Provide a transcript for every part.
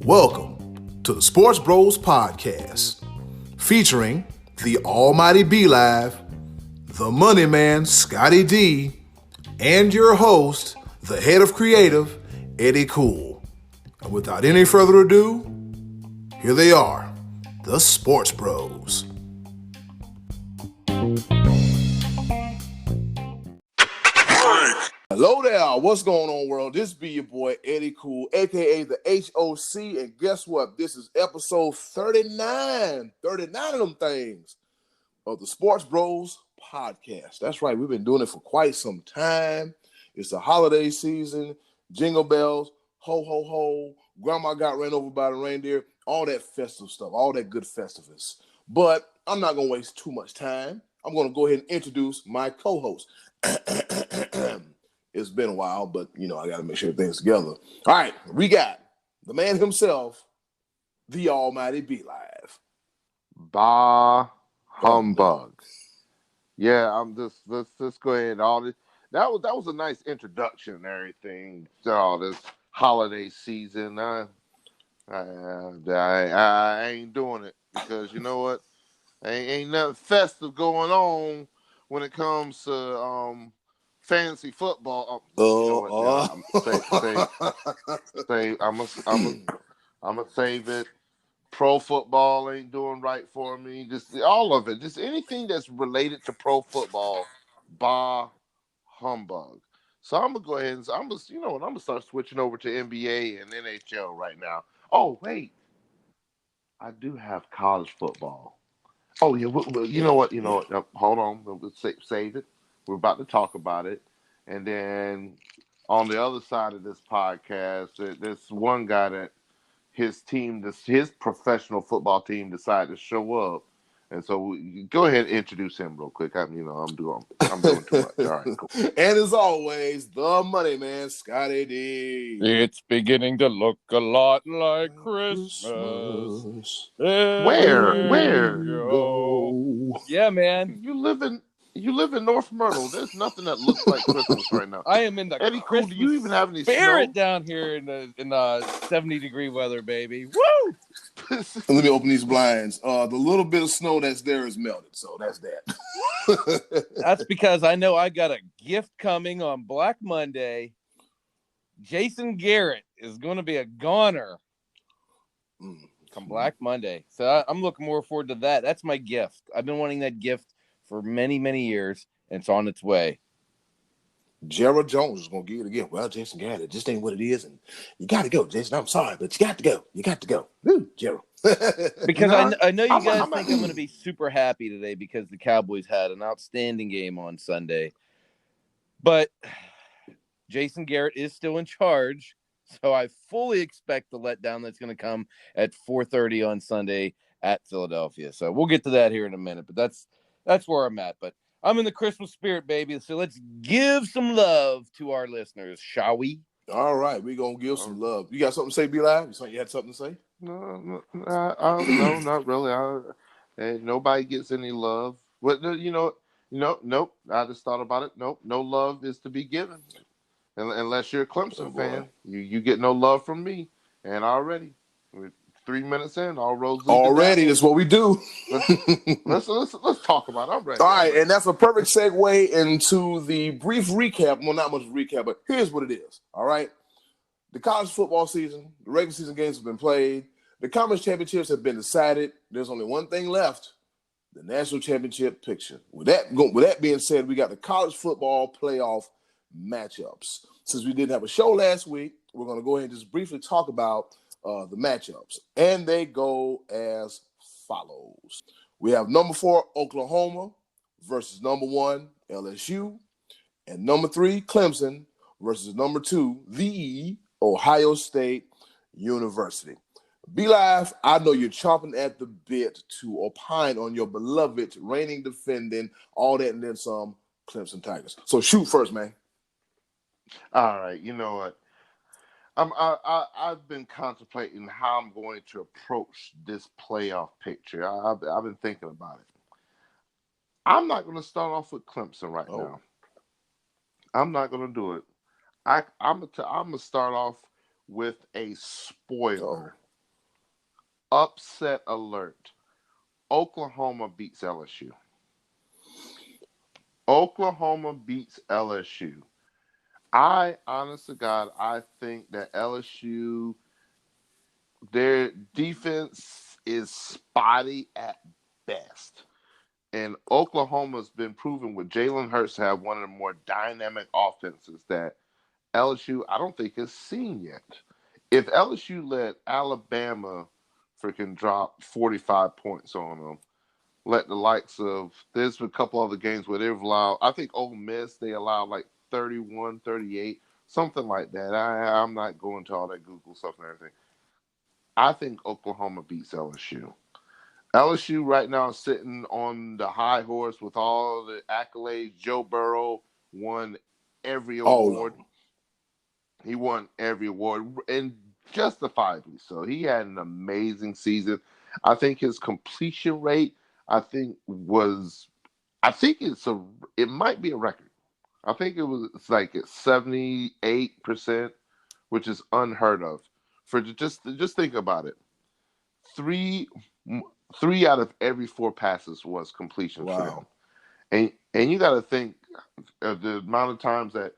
Welcome to the SportsBros podcast, featuring the almighty B-Live, the money man, Scottie D, and your host, the head of creative, Eddy Kool. And without any further ado, here they are, the SportsBros. Hello there, what's going on, world? This be your boy, Eddy Kool, a.k.a. the HOC, and guess what? This is episode 39 of them things of the SportsBros podcast. That's right, we've been doing it for quite some time. It's the holiday season, jingle bells, ho, ho, ho, grandma got ran over by the reindeer, all that festive stuff, all that good festivus. But I'm not going to waste too much time. I'm going to go ahead and introduce my co-host. It's been a while, but, I got to make sure things together. All right, we got the man himself, the almighty B-Live. Bah humbug. Yeah, let's go ahead. That was a nice introduction and everything to all this holiday season. I ain't doing it because you know what? Ain't nothing festive going on when it comes to fantasy football. I'm gonna save it. Pro football ain't doing right for me. Just all of it. Just anything that's related to pro football, bah humbug. So I'm gonna go ahead and I'm gonna start switching over to NBA and NHL right now. Oh wait, I do have college football. Oh yeah, you know what? Hold on, let's save it. We're about to talk about it, and then on the other side of this podcast, there's one guy that his professional football team decided to show up, and so go ahead and introduce him real quick. I'm doing too much. All right, cool. And as always, the money man, Scottie D. It's beginning to look a lot like Christmas. Where? Go. Yeah, man. You live in North Myrtle. There's nothing that looks like Christmas right now. I am in the Eddy, Christmas do you even have any spirit snow? down here in the 70-degree weather, baby. Woo! Let me open these blinds. The little bit of snow that's there is melted, so that's that. That's because I know I got a gift coming on Black Monday. Jason Garrett is going to be a goner come Black Monday. So I'm looking more forward to that. That's my gift. I've been wanting that gift for many, many years, and it's on its way. Gerald Jones is going to give it again. Well, Jason Garrett, it just ain't what it is, and you got to go, Jason. I'm sorry, but you got to go. You got to go. Woo, Gerald. Because I know you guys think I'm going to be super happy today because the Cowboys had an outstanding game on Sunday. But Jason Garrett is still in charge, so I fully expect the letdown that's going to come at 4:30 on Sunday at Philadelphia. So we'll get to that here in a minute, but that's where I'm at. But I'm in the Christmas spirit, baby. So let's give some love to our listeners, shall we? All right, we're going to give some love. You got something to say, B-Live? You had something to say? No, not really. Nobody gets any love. But nope. I just thought about it. Nope, no love is to be given, unless you're a Clemson fan. You get no love from me. And already, we're 3 minutes in, all roads lead already. That's what we do. Let's talk about it. I'm ready. All right, and that's a perfect segue into the brief recap. Well, not much recap, but here's what it is. All right. The college football season, the regular season games have been played. The conference championships have been decided. There's only one thing left, the national championship picture. With that being said, we got the college football playoff matchups. Since we didn't have a show last week, we're going to go ahead and just briefly talk about the matchups. And they go as follows. We have number 4, Oklahoma versus number 1, LSU. And number 3, Clemson versus number 2, the Ohio State University. B-Live, I know you're chomping at the bit to opine on your beloved, reigning, defending, all that and then some Clemson Tigers. So shoot first, man. All right, you know what? I've been contemplating how I'm going to approach this playoff picture. I've been thinking about it. I'm not going to start off with Clemson right now. I'm not going to do it. I'm gonna start off with a spoiler. Upset alert. Oklahoma beats LSU. Oklahoma beats LSU. Honest to God, I think that LSU, their defense is spotty at best. And Oklahoma's been proven with Jalen Hurts to have one of the more dynamic offenses that LSU, I don't think, has seen yet. If LSU let Alabama freaking drop 45 points on them, let the likes of, there's been a couple other games where they've allowed, I think Ole Miss, they allowed like 31, 38, something like that. I'm not going to all that Google stuff and everything. I think Oklahoma beats LSU. LSU right now is sitting on the high horse with all the accolades. Joe Burrow won every award. He won every award, and justifiably so. He had an amazing season. I think his completion rate, it might be a record. I think it's like at 78%, which is unheard of. For just think about it. Three out of every 4 passes was completions for him. And you got to think of the amount of times that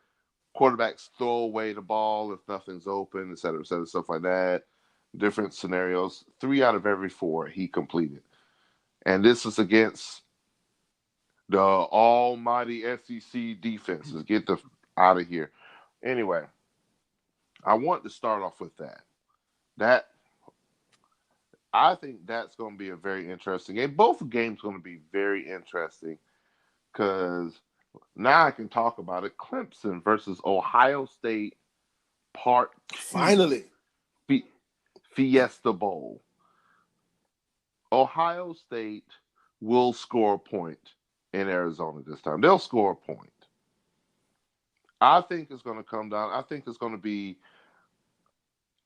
quarterbacks throw away the ball if nothing's open, et cetera, stuff like that. Different scenarios. 3 out of every 4 he completed. And this is against the almighty SEC defenses. Get out of here. Anyway, I want to start off with that. I think that's going to be a very interesting game. Both games going to be very interesting because now I can talk about it. Clemson versus Ohio State, Part 2. Finally. Fiesta Bowl. Ohio State will score a point in Arizona this time. They'll score a point. I think it's going to come down. I think it's going to be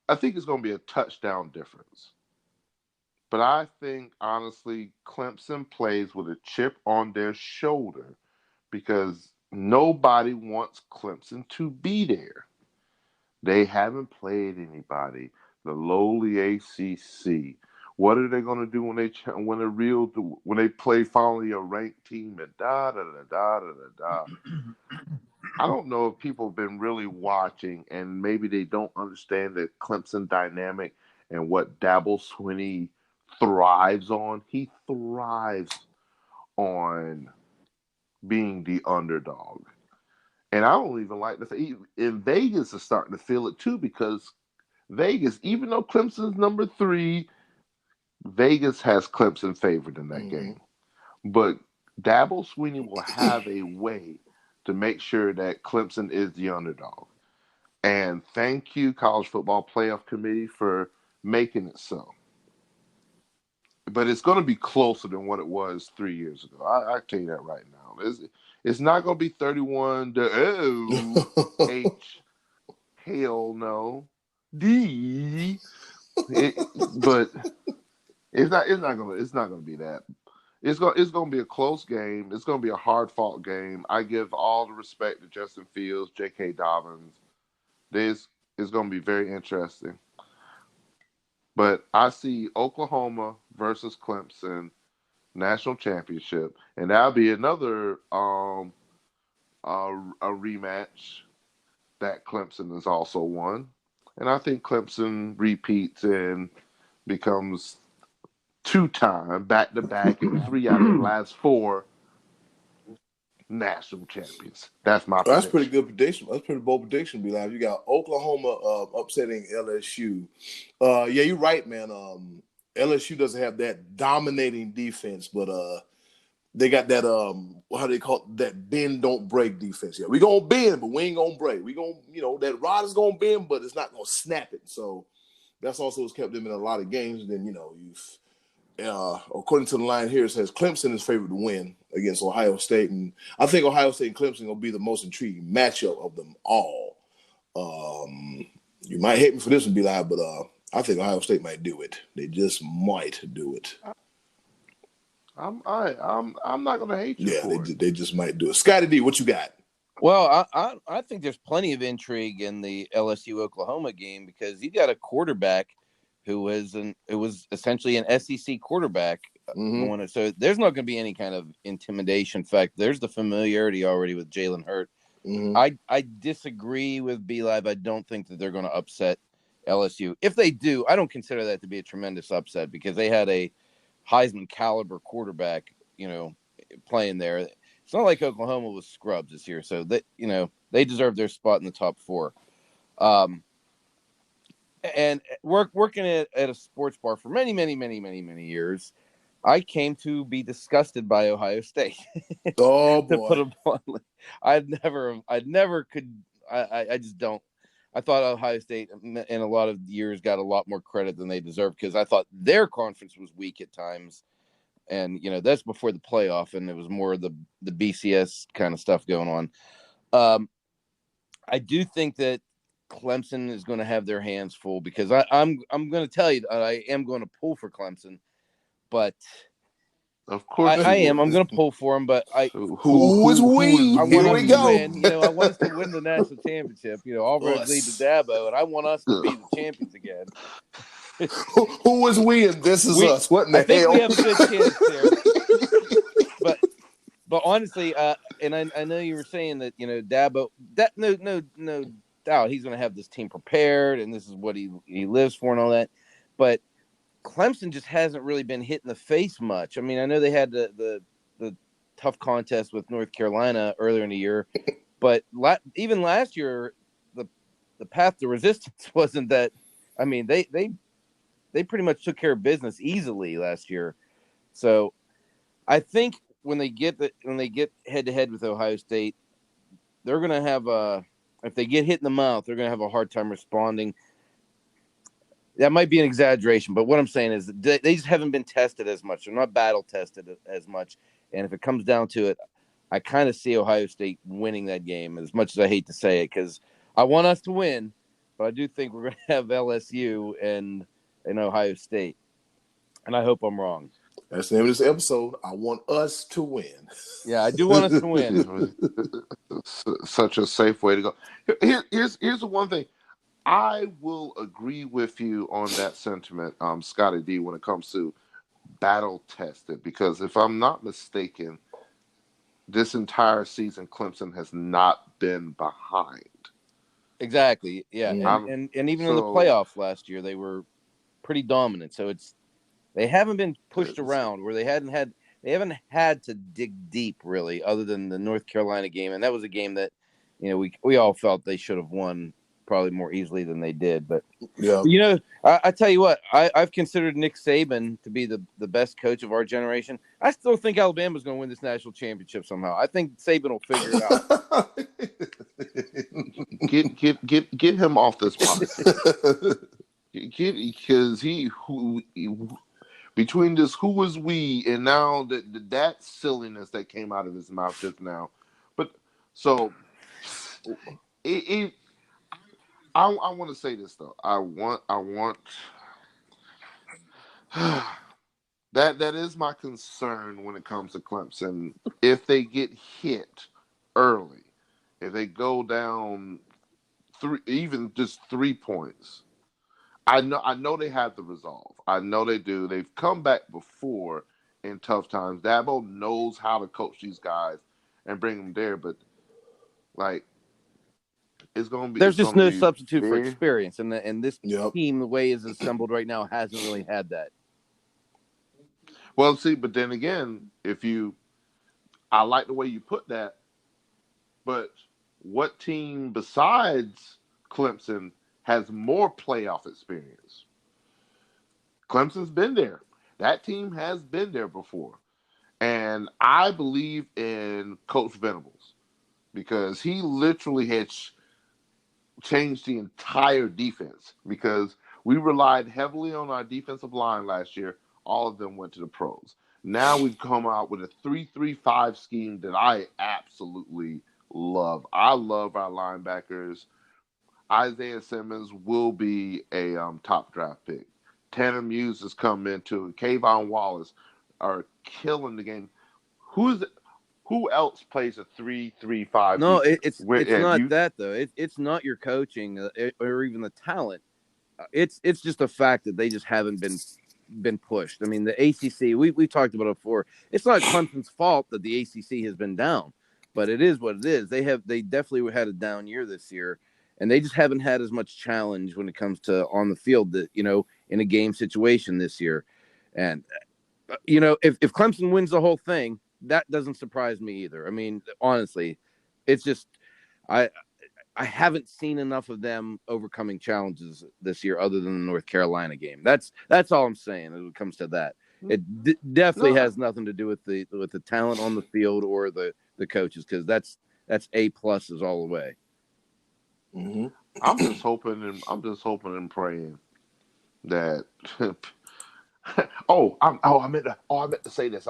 a touchdown difference. But I think, honestly, Clemson plays with a chip on their shoulder because nobody wants Clemson to be there. They haven't played anybody. The lowly ACC. What are they going to do when they play finally a ranked team? And da da da da da da. I don't know if people have been really watching, and maybe they don't understand the Clemson dynamic and what Dabo Swinney thrives on. He thrives on being the underdog. And I don't even like to say, in Vegas is starting to feel it too, because Vegas, even though Clemson's number 3, Vegas has Clemson favored in that game. But Dabo Swinney will have a way to make sure that Clemson is the underdog. And thank you, College Football Playoff Committee, for making it so. But it's going to be closer than what it was 3 years ago. I tell you that right now. It's not going to be 31 to H. Hell no. D. But it's not going to be that. It's going to be a close game. It's going to be a hard-fought game. I give all the respect to Justin Fields, J.K. Dobbins. It's going to be very interesting. But I see Oklahoma versus Clemson national championship, and that'll be another a rematch that Clemson has also won. And I think Clemson repeats and becomes 2-time back-to-back and 3 out of the last 4 national champions. That's my prediction. That's pretty good prediction. That's pretty bold prediction, be like. You got Oklahoma upsetting LSU. Yeah, you're right, man. LSU doesn't have that dominating defense, but they got that how they call it, that bend don't break defense. Yeah, we gonna bend, but we ain't gonna break. We gonna, that rod is gonna bend, but it's not gonna snap it. So that's also what's kept them in a lot of games. And then you've according to the line here, it says Clemson is favored to win against Ohio State, and I think Ohio State and Clemson will be the most intriguing matchup of them all. You might hate me for this one, be like, but I think Ohio State might do it. They just might do it. I'm not gonna hate you. Yeah, they just might do it. Scottie D, what you got? Well, I think there's plenty of intrigue in the LSU Oklahoma game because you got a quarterback who was essentially an SEC quarterback going it. So there's not going to be any kind of intimidation fact. There's the familiarity already with Jalen Hurts. I disagree with B Live. I don't think that they're going to upset LSU. If they do, I don't consider that to be a tremendous upset because they had a Heisman caliber quarterback, playing there. It's not like Oklahoma was scrubs this year, so they deserve their spot in the top 4. And working at a sports bar for many, many, many, many, many years, I came to be disgusted by Ohio State. Oh boy! To put it bluntly, I just don't. I thought Ohio State in a lot of years got a lot more credit than they deserved because I thought their conference was weak at times. And, that's before the playoff, and it was more the BCS kind of stuff going on. I do think that Clemson is going to have their hands full because I'm going to tell you that I am going to pull for Clemson, but of course I am. I'm going to pull for them, but who is we? I want Here us we to go. win. I want us to win the national championship. All roads lead to Dabo, and I want us to be the champions again. Who is we and this is us? What in the hell? I think we have a good chance there. But honestly, and I know you were saying that Dabo, that no doubt he's going to have this team prepared, and this is what he lives for and all that. But Clemson just hasn't really been hit in the face much. I mean, I know they had the tough contest with North Carolina earlier in the year, but even last year, the path to resistance wasn't that. I mean, they pretty much took care of business easily last year. So I think when they get head to head with Ohio State, they're going to have if they get hit in the mouth, they're going to have a hard time responding. That might be an exaggeration, but what I'm saying is that they just haven't been tested as much. They're not battle tested as much. And if it comes down to it, I kind of see Ohio State winning that game, as much as I hate to say it, because I want us to win, but I do think we're going to have LSU and Ohio State. And I hope I'm wrong. That's the name of this episode. I want us to win. Yeah, I do want us to win. Such a safe way to go. Here's the one thing. I will agree with you on that sentiment, Scottie D, when it comes to battle tested, because if I'm not mistaken, this entire season Clemson has not been behind. Exactly. Yeah. And even in the playoffs last year, they were pretty dominant. So they haven't been pushed around where they haven't had to dig deep really, other than the North Carolina game. And that was a game that, we all felt they should have won probably more easily than they did. But yeah, I tell you what, I've considered Nick Saban to be the best coach of our generation. I still think Alabama's going to win this national championship somehow. I think Saban will figure it out. Get him off this podcast. Because between this who was we and now that silliness that came out of his mouth just now. But so I want to say this though. I want that is my concern when it comes to Clemson. If they get hit early, if they go down even just 3 points, I know they have the resolve. I know they do. They've come back before in tough times. Dabo knows how to coach these guys and bring them there, but it's going to be. There's just no substitute for experience, and this team, the way it's assembled right now, hasn't really had that. Well, see, but then again, I like the way you put that, but what team besides Clemson has more playoff experience? Clemson's been there. That team has been there before. And I believe in Coach Venables because he literally had changed the entire defense because we relied heavily on our defensive line last year. All of them went to the pros. Now we've come out with a 3-3-5 scheme that I absolutely love. I love our linebackers. Isaiah Simmons will be a top draft pick. Tanner Muse has come into it. Kayvon Wallace are killing the game. Who else plays a 3-3-5 No, defense? it's not that though. It's not your coaching or even the talent. It's just a fact that they just haven't been pushed. I mean, the ACC. We talked about it before. It's not Clemson's fault that the ACC has been down, but it is what it is. They definitely had a down year this year, and they just haven't had as much challenge when it comes to on the field that in a game situation this year. And if Clemson wins the whole thing, that doesn't surprise me either. I mean, honestly, it's just I haven't seen enough of them overcoming challenges this year, other than the North Carolina game. That's all I'm saying when it comes to that. It definitely has nothing to do with the talent on the field or the coaches, because that's A pluses all the way. Mm-hmm. I'm just hoping and praying that. I meant to say this.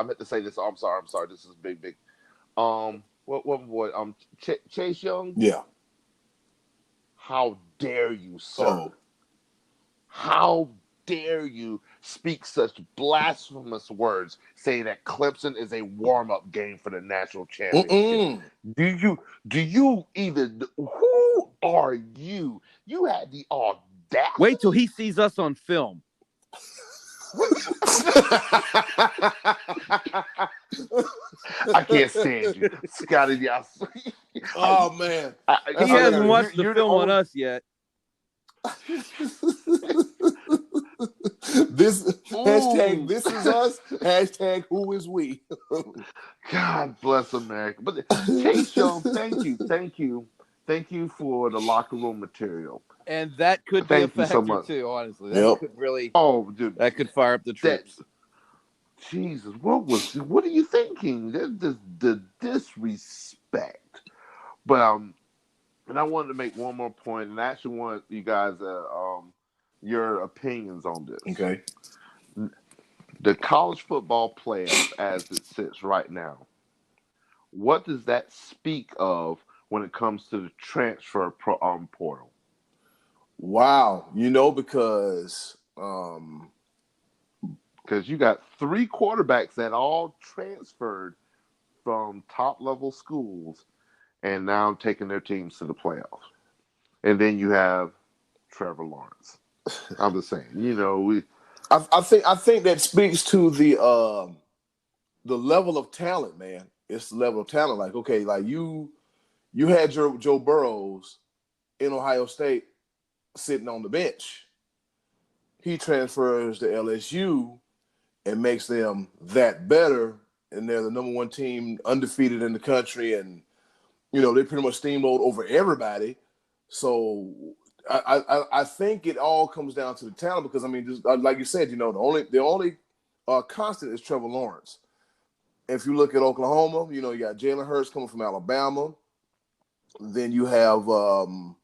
Oh, I'm sorry. This is big. What boy? Chase Young. Yeah. How dare you, sir? Oh. How dare you speak such blasphemous words, saying that Clemson is a warm-up game for the national championship? Do you even? Who are you? You had the audacity. Wait till he sees us on film. I can't stand you, Scottie D. Oh man, he hasn't watched the film on us yet. This hashtag this is us. Hashtag who is we. God bless America. But Chase Young, thank you for the locker room material. And that could be a factor too, honestly. That could really dude, that could fire up the troops. Jesus, what are you thinking? The disrespect. But and I wanted to make one more point, and I actually want you guys your opinions on this. Okay. The college football playoff as it sits right now, what does that speak of when it comes to the transfer portal? Wow, because you got 3 quarterbacks that all transferred from top-level schools and now taking their teams to the playoffs. And then you have Trevor Lawrence. I'm just saying, I think that speaks to the level of talent, man. It's the level of talent. Like, okay, like you had Joe Burrows in Ohio State sitting on the bench. He transfers to LSU and makes them that better, and they're the number 1 team, undefeated in the country, and they pretty much steamrolled over everybody. So I think it all comes down to the talent, because I mean, just like you said, the only constant is Trevor Lawrence. If you look at Oklahoma, you got Jalen Hurts coming from Alabama. Then you have the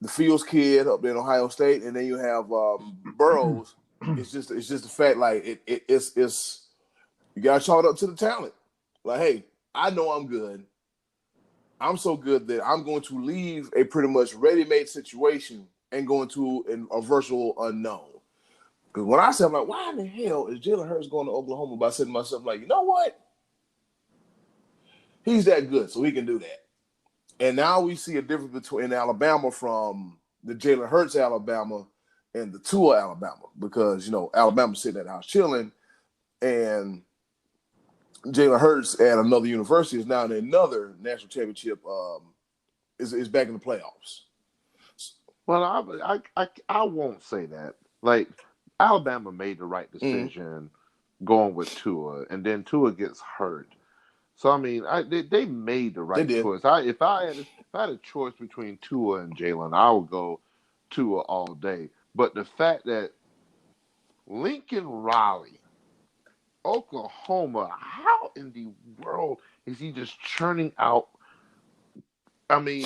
Fields kid up there in Ohio State, and then you have Burrows. It's just the fact, like it's you gotta chalk it up to the talent. Like, hey, I know I'm good. I'm so good that I'm going to leave a pretty much ready-made situation and go into a virtual unknown. Because when I said, I'm like, why in the hell is Jalen Hurts going to Oklahoma? By saying to myself, like, you know what? He's that good, so he can do that. And now we see a difference between Alabama from the Jalen Hurts Alabama and the Tua Alabama, because Alabama's sitting at the house chilling, and Jalen Hurts at another university is now in another national championship. Is back in the playoffs. Well, I won't say that. Like, Alabama made the right decision going with Tua, and then Tua gets hurt. So I mean, they made the right choice. If I had a choice between Tua and Jalen, I would go Tua all day. But the fact that Lincoln Riley, Oklahoma, how in the world is he just churning out? I mean,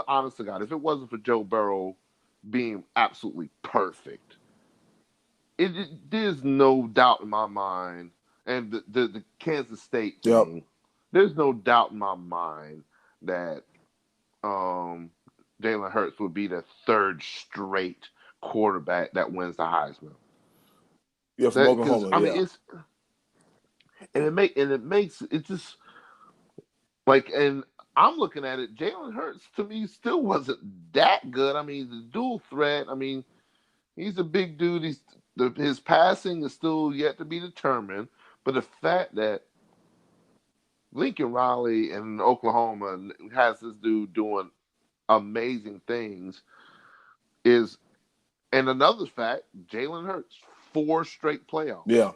honest to God, if it wasn't for Joe Burrow being absolutely perfect, there's no doubt in my mind. And the Kansas State thing, there's no doubt in my mind that Jalen Hurts would be the 3rd straight quarterback that wins the Heisman. Yeah, from Oklahoma. and it makes it just like, and I'm looking at it. Jalen Hurts to me still wasn't that good. I mean, the dual threat. I mean, he's a big dude. His passing is still yet to be determined. But the fact that Lincoln Riley in Oklahoma has this dude doing amazing things is, and another fact, Jalen Hurts 4 straight playoffs. Yeah.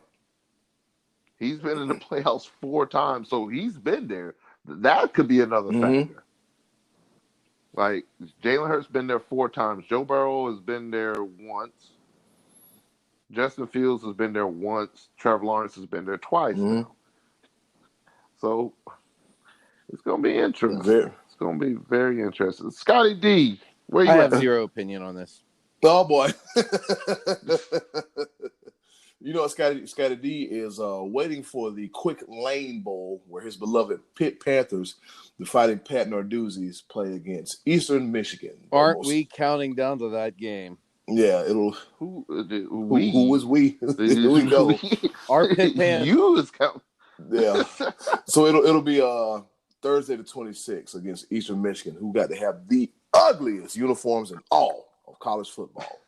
He's been in the playoffs 4 times, so he's been there. That could be another factor. Like, Jalen Hurts been there 4 times. Joe Burrow has been there once. Justin Fields has been there once. Trevor Lawrence has been there twice now. So it's going to be interesting. It's going to be very interesting. Scottie D, where you at? I have zero opinion on this. Oh, boy. You know, Scottie D is waiting for the quick lane bowl where his beloved Pitt Panthers, the Fighting Pat Narduzzi's, play against Eastern Michigan. Aren't we counting down to that game? Yeah, it'll. Who was we? Here we go. Our Pitt Panthers. You is counting. Yeah. So it'll be Thursday the 26th against Eastern Michigan, who got to have the ugliest uniforms in all of college football.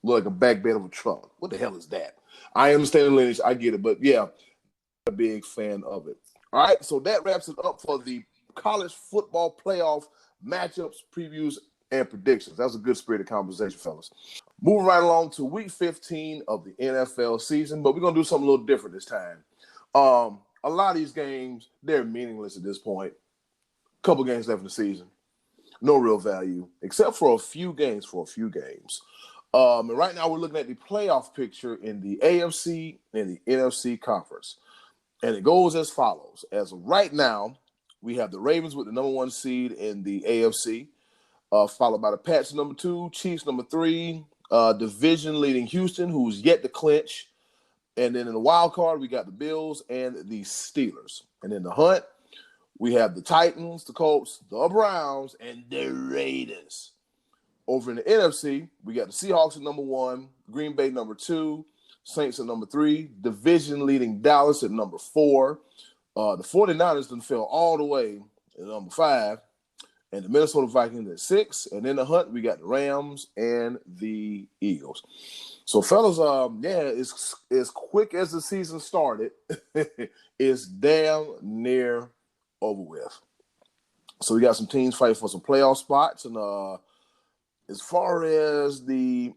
Look like a back bed of a truck. What the hell is that? I understand the lineage. I get it. But, yeah, a big fan of it. All right, so that wraps it up for the college football playoff matchups, previews, and predictions. That was a good spirited conversation, fellas. Moving right along to week 15 of the NFL season, but we're going to do something a little different this time. A lot of these games, they're meaningless at this point. A couple games left in the season. No real value, except for a few games. And right now we're looking at the playoff picture in the AFC and the NFC conference. And it goes as follows. As of right now, we have the Ravens with the number 1 seed in the AFC, followed by the Pats number 2, Chiefs number 3, division leading Houston, who's yet to clinch. And then in the wild card, we got the Bills and the Steelers. And in the hunt, we have the Titans, the Colts, the Browns, and the Raiders. Over in the NFC, we got the Seahawks at number 1, Green Bay number 2, Saints at number 3, division leading Dallas at number 4. The 49ers done fell all the way at number 5, and the Minnesota Vikings at 6. And in the hunt, we got the Rams and the Eagles. So, fellas, as quick as the season started, it's damn near over with. So we got some teams fighting for some playoff spots, and as far as the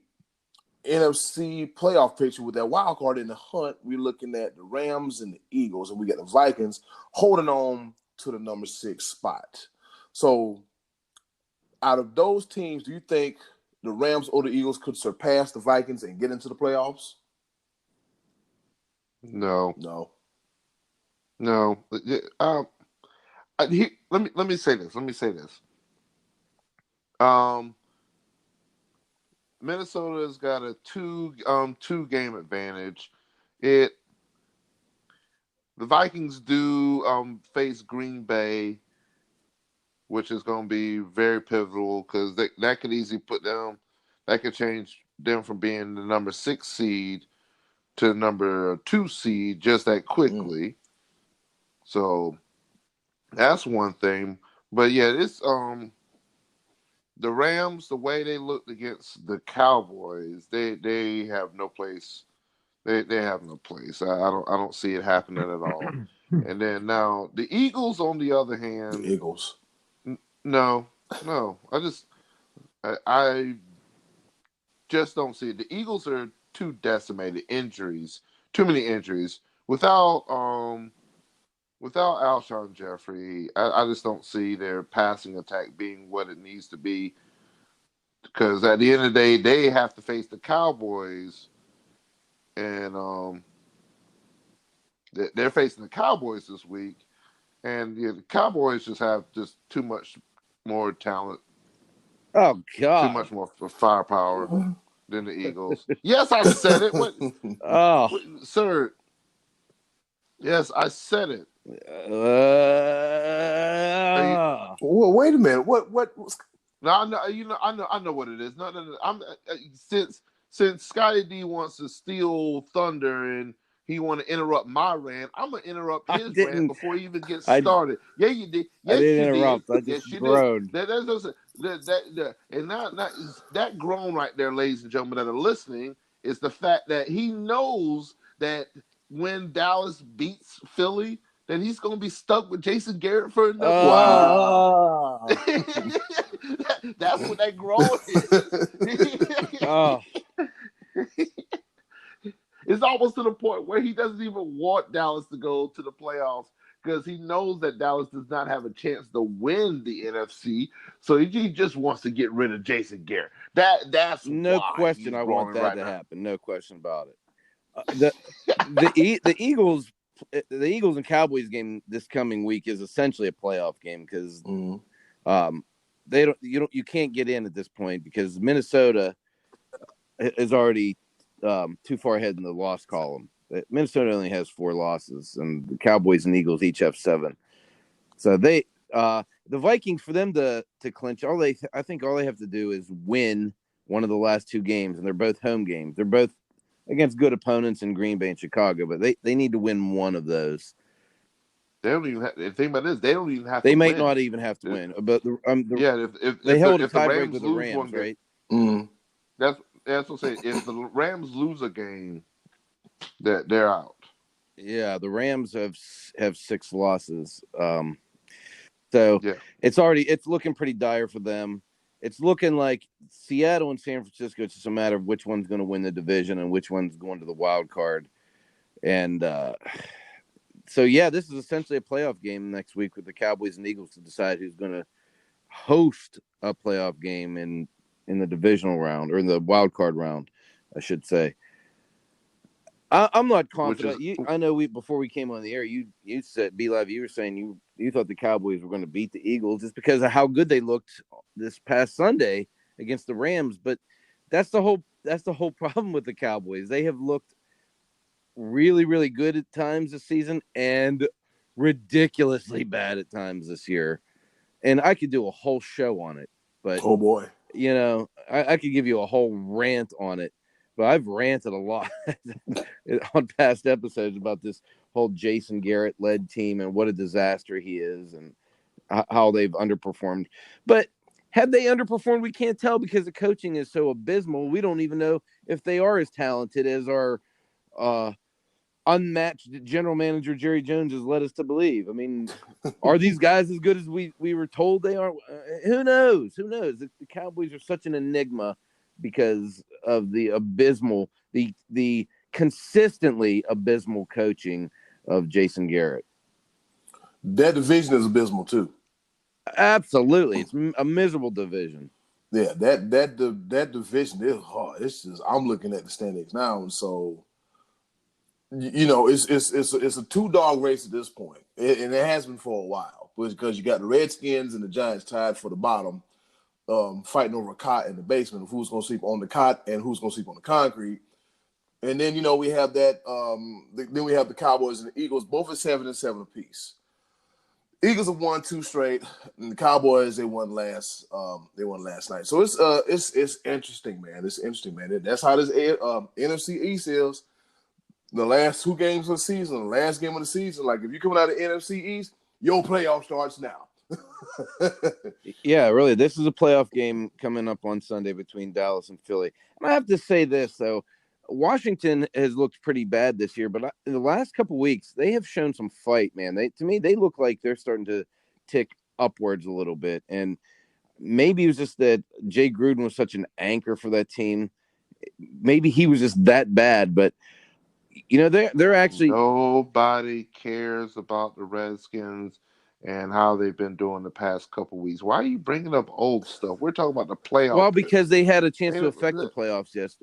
NFC playoff picture with that wild card in the hunt, we're looking at the Rams and the Eagles, and we got the Vikings holding on to the number 6 spot. So out of those teams, do you think the Rams or the Eagles could surpass the Vikings and get into the playoffs? No. Let me say this. Minnesota's got a two game advantage. The Vikings do face Green Bay, which is going to be very pivotal because that could easily that could change them from being the number 6 seed to the number 2 seed just that quickly. So that's one thing. But yeah, it's the Rams, the way they looked against the Cowboys, they have no place. They have no place. I don't see it happening at all. And then now the Eagles, on the other hand, The Eagles. No. I just don't see it. The Eagles are too decimated. Too many injuries. Without Alshon Jeffrey, I just don't see their passing attack being what it needs to be. Because at the end of the day, they have to face the Cowboys, and they're facing the Cowboys this week. And the Cowboys just have too much more talent. Oh, God. Too much more firepower than the Eagles. Yes, I said it. What, sir? Yes, I said it. Well, wait a minute. What? No, I know what it is. No. I'm since Scottie D wants to steal thunder and he want to interrupt my rant. I'm gonna interrupt his rant before he even gets I started. Yeah, you did. Yes, I didn't you interrupt. did. I just Yes, you groaned. did. And now that groan right there, ladies and gentlemen that are listening, is the fact that he knows that when Dallas beats Philly, that he's gonna be stuck with Jason Garrett for another Wow. That's what that groan is. Oh. It's almost to the point where he doesn't even want Dallas to go to the playoffs because he knows that Dallas does not have a chance to win the NFC. So he just wants to get rid of Jason Garrett. That's no why question. he's I want that right to now. happen. No question about it. The Eagles and Cowboys game this coming week is essentially a playoff game because you can't get in at this point because Minnesota is already too far ahead in the loss column. Minnesota only has 4 losses, and the Cowboys and Eagles each have 7. So the Vikings, for them to clinch, I think all they have to do is win one of the last 2 games, and they're both home games. They're both against good opponents in Green Bay and Chicago, but they need to win one of those. They don't even have. The thing about this, they don't even have. They to might win. not even have to win. But if they held a the tiebreak Rams with the lose Rams, one game, right? Mm-hmm. That's what I'm saying. If the Rams lose a game, they're out. Yeah, the Rams have 6 losses. So yeah. it's looking pretty dire for them. It's looking like Seattle and San Francisco. It's just a matter of which one's going to win the division and which one's going to the wild card. And so, yeah, this is essentially a playoff game next week with the Cowboys and Eagles to decide who's going to host a playoff game in the divisional round or in the wild card round, I should say. I'm not confident. I know before we came on the air, you said B-Live, you were saying you thought the Cowboys were going to beat the Eagles just because of how good they looked this past Sunday against the Rams. But that's the whole problem with the Cowboys. They have looked really, really good at times this season and ridiculously bad at times this year. And I could do a whole show on it, but oh boy, I could give you a whole rant on it. But I've ranted a lot on past episodes about this whole Jason Garrett led team and what a disaster he is and how they've underperformed. But had they underperformed, we can't tell because the coaching is so abysmal. We don't even know if they are as talented as our unmatched general manager Jerry Jones has led us to believe. I mean, are these guys as good as we were told they are? Who knows? The Cowboys are such an enigma because of the abysmal, the consistently abysmal coaching of Jason Garrett. That division is abysmal too. Absolutely, it's a miserable division. Yeah, that division is hard. It's just I'm looking at the standings now, and so it's a 2-dog race at this point, and it has been for a while. Because you got the Redskins and the Giants tied for the bottom, fighting over a cot in the basement of who's going to sleep on the cot and who's going to sleep on the concrete. And then we have that. Then we have the Cowboys and the Eagles, both at 7-7 apiece. Eagles have won 2 straight, and the Cowboys they won last. They won last night. So it's interesting, man. It's interesting, man. That's how this NFC East is. The last 2 games of the season, the last game of the season. Like if you're coming out of the NFC East, your playoff starts now. Yeah, really. This is a playoff game coming up on Sunday between Dallas and Philly. And I have to say this, though. Washington has looked pretty bad this year, but in the last couple of weeks, they have shown some fight, man. To me, they look like they're starting to tick upwards a little bit. And maybe it was just that Jay Gruden was such an anchor for that team. Maybe he was just that bad, but they're actually nobody cares about the Redskins and how they've been doing the past couple weeks. Why are you bringing up old stuff? We're talking about the playoffs. Well, because they had a chance to affect the playoffs this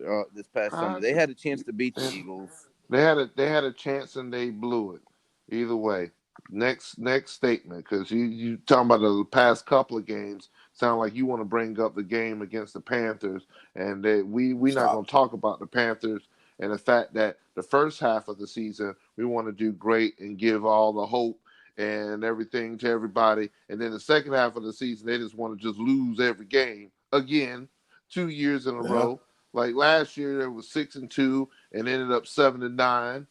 past Sunday. They had a chance to beat the Eagles. They had a chance and they blew it. Either way, next statement, because you talking about the past couple of games. Sound like you want to bring up the game against the Panthers, and we're not going to talk about the Panthers and the fact that the first half of the season we want to do great and give all the hope and everything to everybody, and then the second half of the season they just want to just lose every game again, 2 years in a row. Like last year it was 6-2 and ended up 7-9.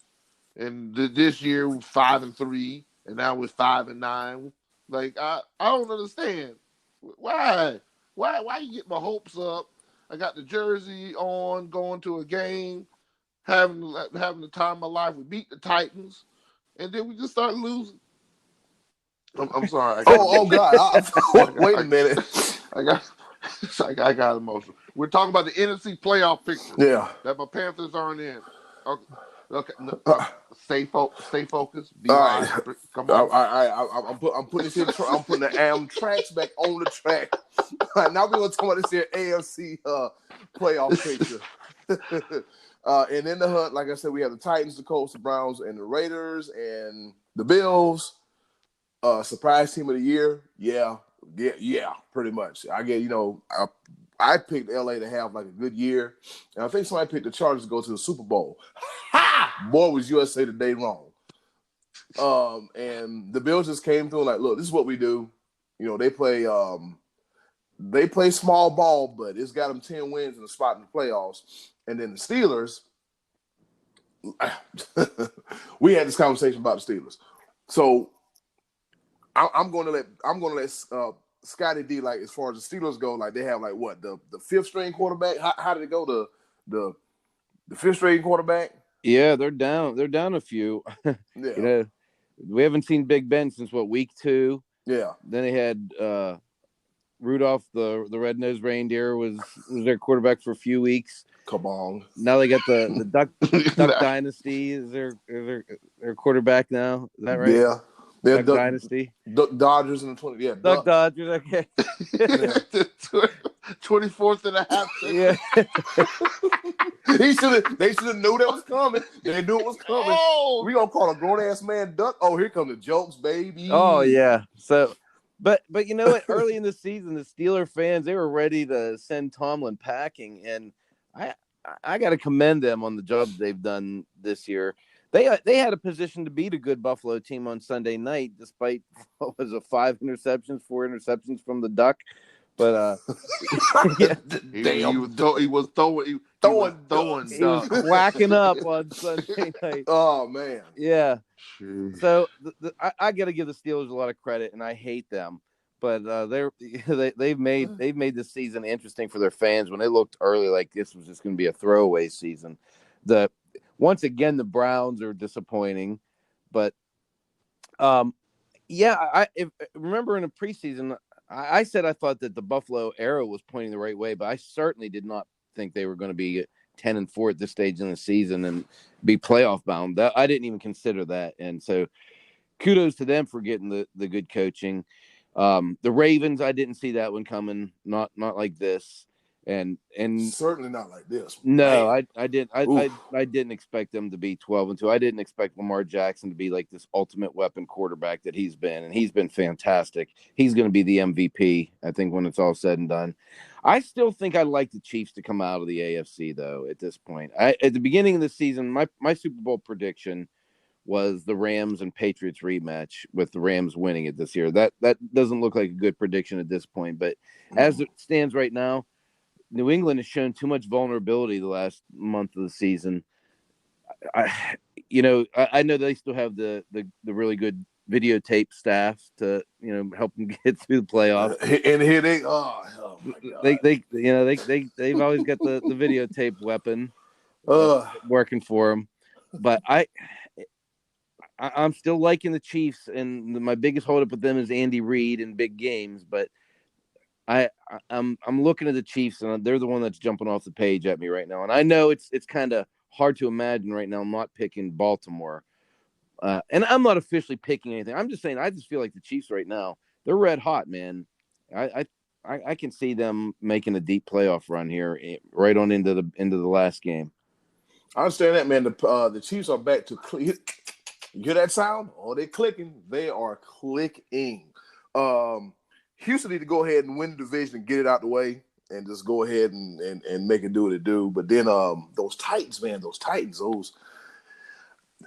and this year 5-3, and now we're 5-9. Like I don't understand why you get my hopes up. I got the jersey on, going to a game, having the time of my life. We beat the Titans, and then we just start losing. I'm sorry. Oh God! Wait a minute. I got emotional. We're talking about the NFC playoff picture. Yeah. That my Panthers aren't in. Okay. Uh, Stay focused. Be All wise. right. Come on. I'm putting this here. I'm putting the Amtrak's back on the track. Now we're gonna talk about this here AFC playoff picture. And in the hunt, like I said, we have the Titans, the Colts, the Browns, and the Raiders, and the Bills. Surprise team of the year, yeah, pretty much. I picked LA to have like a good year, and I think somebody picked the Chargers to go to the Super Bowl. Ha! Boy, was USA Today wrong. And the Bills just came through and like, look, this is what we do. You know, they play small ball, but it's got them 10 wins and a spot in the playoffs. And then the Steelers, we had this conversation about the Steelers, so. I'm going to let Scottie D, like, as far as the Steelers go, like, they have like what, the fifth string quarterback? How did it go? The fifth string quarterback? Yeah, they're down a few. Yeah. You know, we haven't seen Big Ben since week 2. Yeah. Then they had Rudolph the red-nosed reindeer was their quarterback for a few weeks. Come on. Now they got the Duck Dynasty is their quarterback now. Is that right? Yeah. Duck Dynasty. Duck Dodgers in the 20. Yeah. Duck Dodgers. Okay. 24th and a half. Yeah. They should have knew that was coming. They knew it was coming. Oh, We gonna call a grown ass man Duck. Oh, here come the jokes, baby. Oh yeah. So, but you know what? Early in the season, the Steeler fans, they were ready to send Tomlin packing, and I got to commend them on the job they've done this year. They had a position to beat a good Buffalo team on Sunday night, despite what was it, 4 interceptions from the Duck. But yeah. he was throwing. He was quacking up on Sunday night. Oh man, yeah. Jeez. So I got to give the Steelers a lot of credit, and I hate them, but they've made this season interesting for their fans. When they looked early like this was just going to be a throwaway season, once again, the Browns are disappointing, but I remember in the preseason, I said I thought that the Buffalo arrow was pointing the right way, but I certainly did not think they were going to be 10-4 at this stage in the season and be playoff bound. I didn't even consider that, and so kudos to them for getting the good coaching. The Ravens, I didn't see that one coming, not like this. And certainly not like this. No, I didn't. I didn't expect them to be 12-2. I didn't expect Lamar Jackson to be like this ultimate weapon quarterback that he's been, and he's been fantastic. He's going to be the MVP, I think, when it's all said and done. I still think I'd like the Chiefs to come out of the AFC though. At this point, at the beginning of the season, my Super Bowl prediction was the Rams and Patriots rematch, with the Rams winning it this year. That doesn't look like a good prediction at this point, but as it stands right now, New England has shown too much vulnerability the last month of the season. I know they still have the really good videotape staff to help them get through the playoffs. And here they are. Oh my God. They've always got the videotape weapon working for them. But I'm still liking the Chiefs, and my biggest holdup with them is Andy Reid in big games, but I'm looking at the Chiefs, and they're the one that's jumping off the page at me right now. And I know it's kind of hard to imagine right now. I'm not picking Baltimore, and I'm not officially picking anything. I'm just saying I just feel like the Chiefs right now, they're red hot, man. I can see them making a deep playoff run here, right on into the last game. I understand that, man. The Chiefs are back to click. You hear that sound? Oh, they're clicking. They are clicking. Houston need to go ahead and win the division and get it out the way and just go ahead and make it do what it do. But then those Titans, man,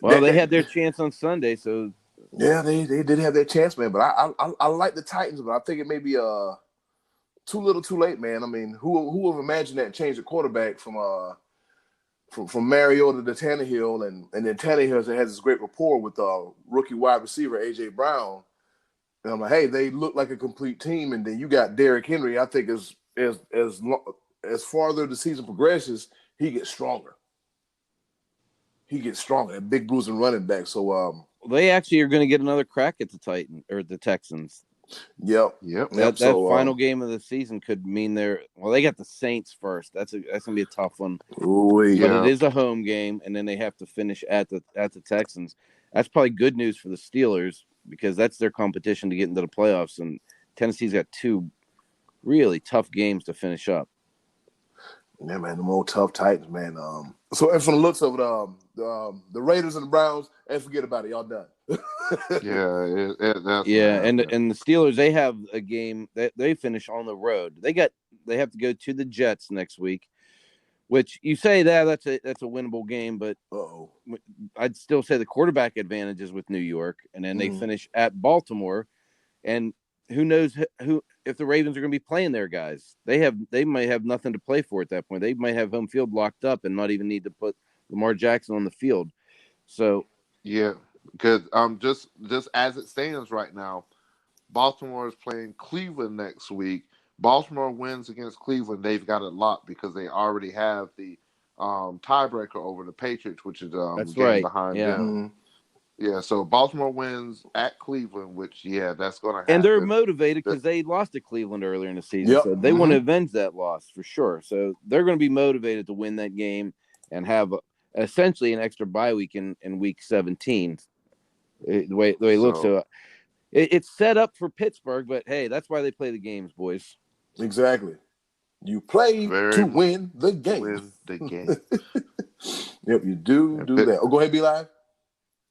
they had their chance on Sunday, so yeah, they did have their chance, man. But I like the Titans, but I think it may be too little, too late, man. I mean, who would have imagined that change the quarterback from from Mariota to Tannehill, and then Tannehill has this great rapport with rookie wide receiver A.J. Brown. And I'm like, hey, they look like a complete team. And then you got Derrick Henry. I think as farther the season progresses, he gets stronger. That big bruising running back. So they actually are going to get another crack at the Texans. Yep. That final game of the season could mean they got the Saints first. That's gonna be a tough one. But it is a home game, and then they have to finish at the Texans. That's probably good news for the Steelers because that's their competition to get into the playoffs. And Tennessee's got 2 really tough games to finish up. Yeah, man, the more tough Titans, man. So and from the looks of it, the Raiders and the Browns, and forget about it, y'all done. That's and the Steelers, they have a game that they finish on the road. They have to go to the Jets next week, which you say that's a winnable game, but I'd still say the quarterback advantage is with New York, and then they finish at Baltimore, and who knows if the Ravens are going to be playing their guys. They might have nothing to play for at that point. They might have home field locked up and not even need to put Lamar Jackson on the field. So because just as it stands right now, Baltimore is playing Cleveland next week. Baltimore wins against Cleveland, they've got it locked because they already have the tiebreaker over the Patriots, which is that's game right behind yeah. them. Yeah, so Baltimore wins at Cleveland, which that's going to happen. And they're motivated because they lost to Cleveland earlier in the season, so they want to avenge that loss for sure. So they're going to be motivated to win that game and have essentially an extra bye week in week 17. The way it looks, so it's set up for Pittsburgh, but hey, that's why they play the games, boys. Exactly. You play to win the game. Yep, you do that. Go ahead, be live.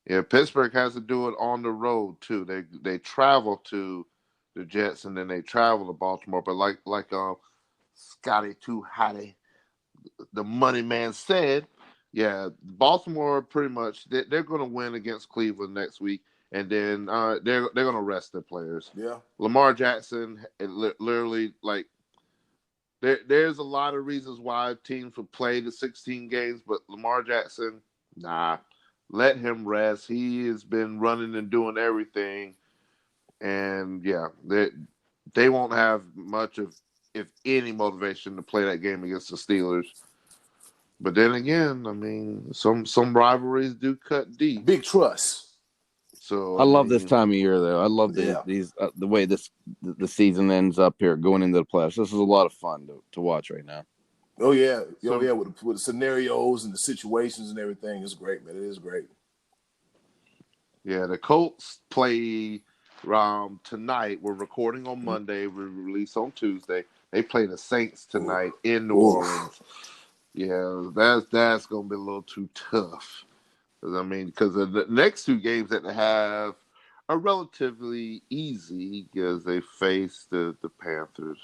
Yeah, Pittsburgh has to do it on the road too. They travel to the Jets and then they travel to Baltimore. But like Scottie Too Hottie, the money man said, Baltimore pretty much they're going to win against Cleveland next week, and then they're going to rest their players. Yeah, Lamar Jackson, literally there's a lot of reasons why teams would play the 16 games, but Lamar Jackson, nah. Let him rest. He has been running and doing everything. And, they won't have much of, if any, motivation to play that game against the Steelers. But then again, I mean, some rivalries do cut deep. Big trust. So I love this time of year, though. I love the way the season ends up here going into the playoffs. This is a lot of fun to watch right now. Oh yeah, with the scenarios and the situations and everything, it's great, man. It is great. Yeah, the Colts play tonight. We're recording on Monday. We release on Tuesday. They play the Saints tonight in New Orleans. Yeah, that's gonna be a little too tough. Because the next 2 games that they have are relatively easy because they face the Panthers.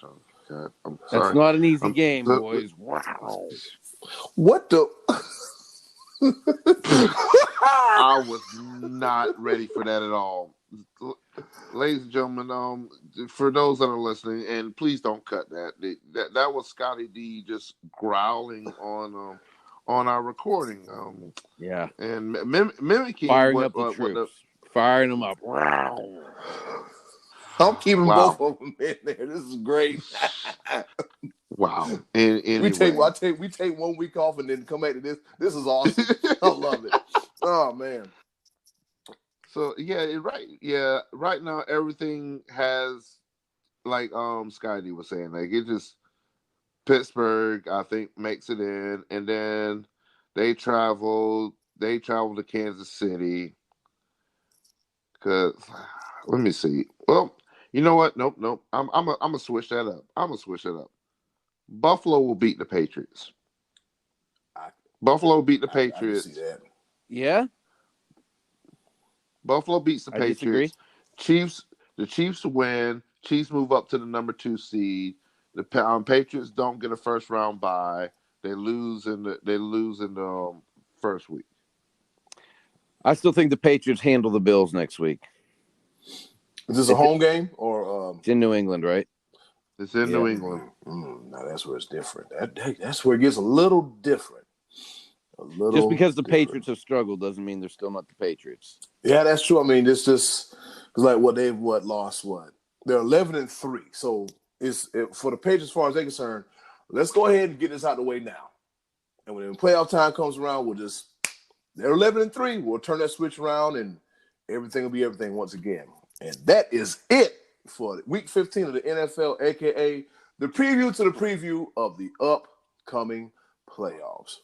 God, I'm sorry. That's not an easy game, boys. Wow. What the? I was not ready for that at all. Ladies and gentlemen, for those that are listening, and please don't cut that. That was Scottie D just growling on our recording. And mimicking firing up the troops. Firing them up. Wow. I'm keeping both of them in there. This is great. Wow. Anyway. We take 1 week off and then come back to this. This is awesome. I love it. Oh man. So right now everything has, like Scottie was saying, like it just Pittsburgh, I think, makes it in, and then they travel to Kansas City. Cause let me see. Well, you know what? Nope. I'm gonna switch that up. Buffalo will beat the Patriots. Buffalo beat the Patriots. I can see that. Yeah. Buffalo beats the Patriots. Disagree. The Chiefs win. Chiefs move up to the number 2 seed. The Patriots don't get a first round bye. They lose in the first week. I still think the Patriots handle the Bills next week. Is this a home game or? It's in New England, right? It's in New England. Now that's where it's different. That's where it gets a little different. Just because the Patriots have struggled doesn't mean they're still not the Patriots. Yeah, that's true. I mean, it's just like they've lost what? They're 11-3. So for the Patriots, as far as they're concerned, let's go ahead and get this out of the way now. And when the playoff time comes around, they're 11-3. We'll turn that switch around and everything will be everything once again. And that is it for week 15 of the NFL, aka the preview to the preview of the upcoming playoffs.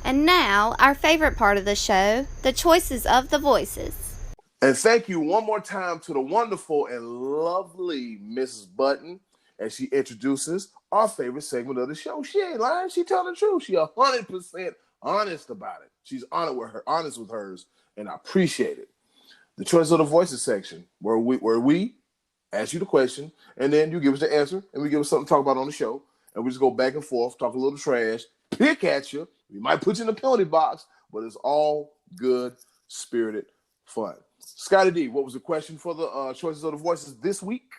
And now, our favorite part of the show, the choices of the voices. And thank you one more time to the wonderful and lovely Mrs. Button as she introduces our favorite segment of the show. She ain't lying. She telling the truth. She 100% honest about it. She's honest with hers, and I appreciate it. The choice of the voices section, where we ask you the question, and then you give us the answer, and we give us something to talk about on the show, and we just go back and forth, talk a little trash, pick at you. We might put you in the penalty box, but it's all good, spirited fun. Scottie D, what was the question for the choices of the voices this week?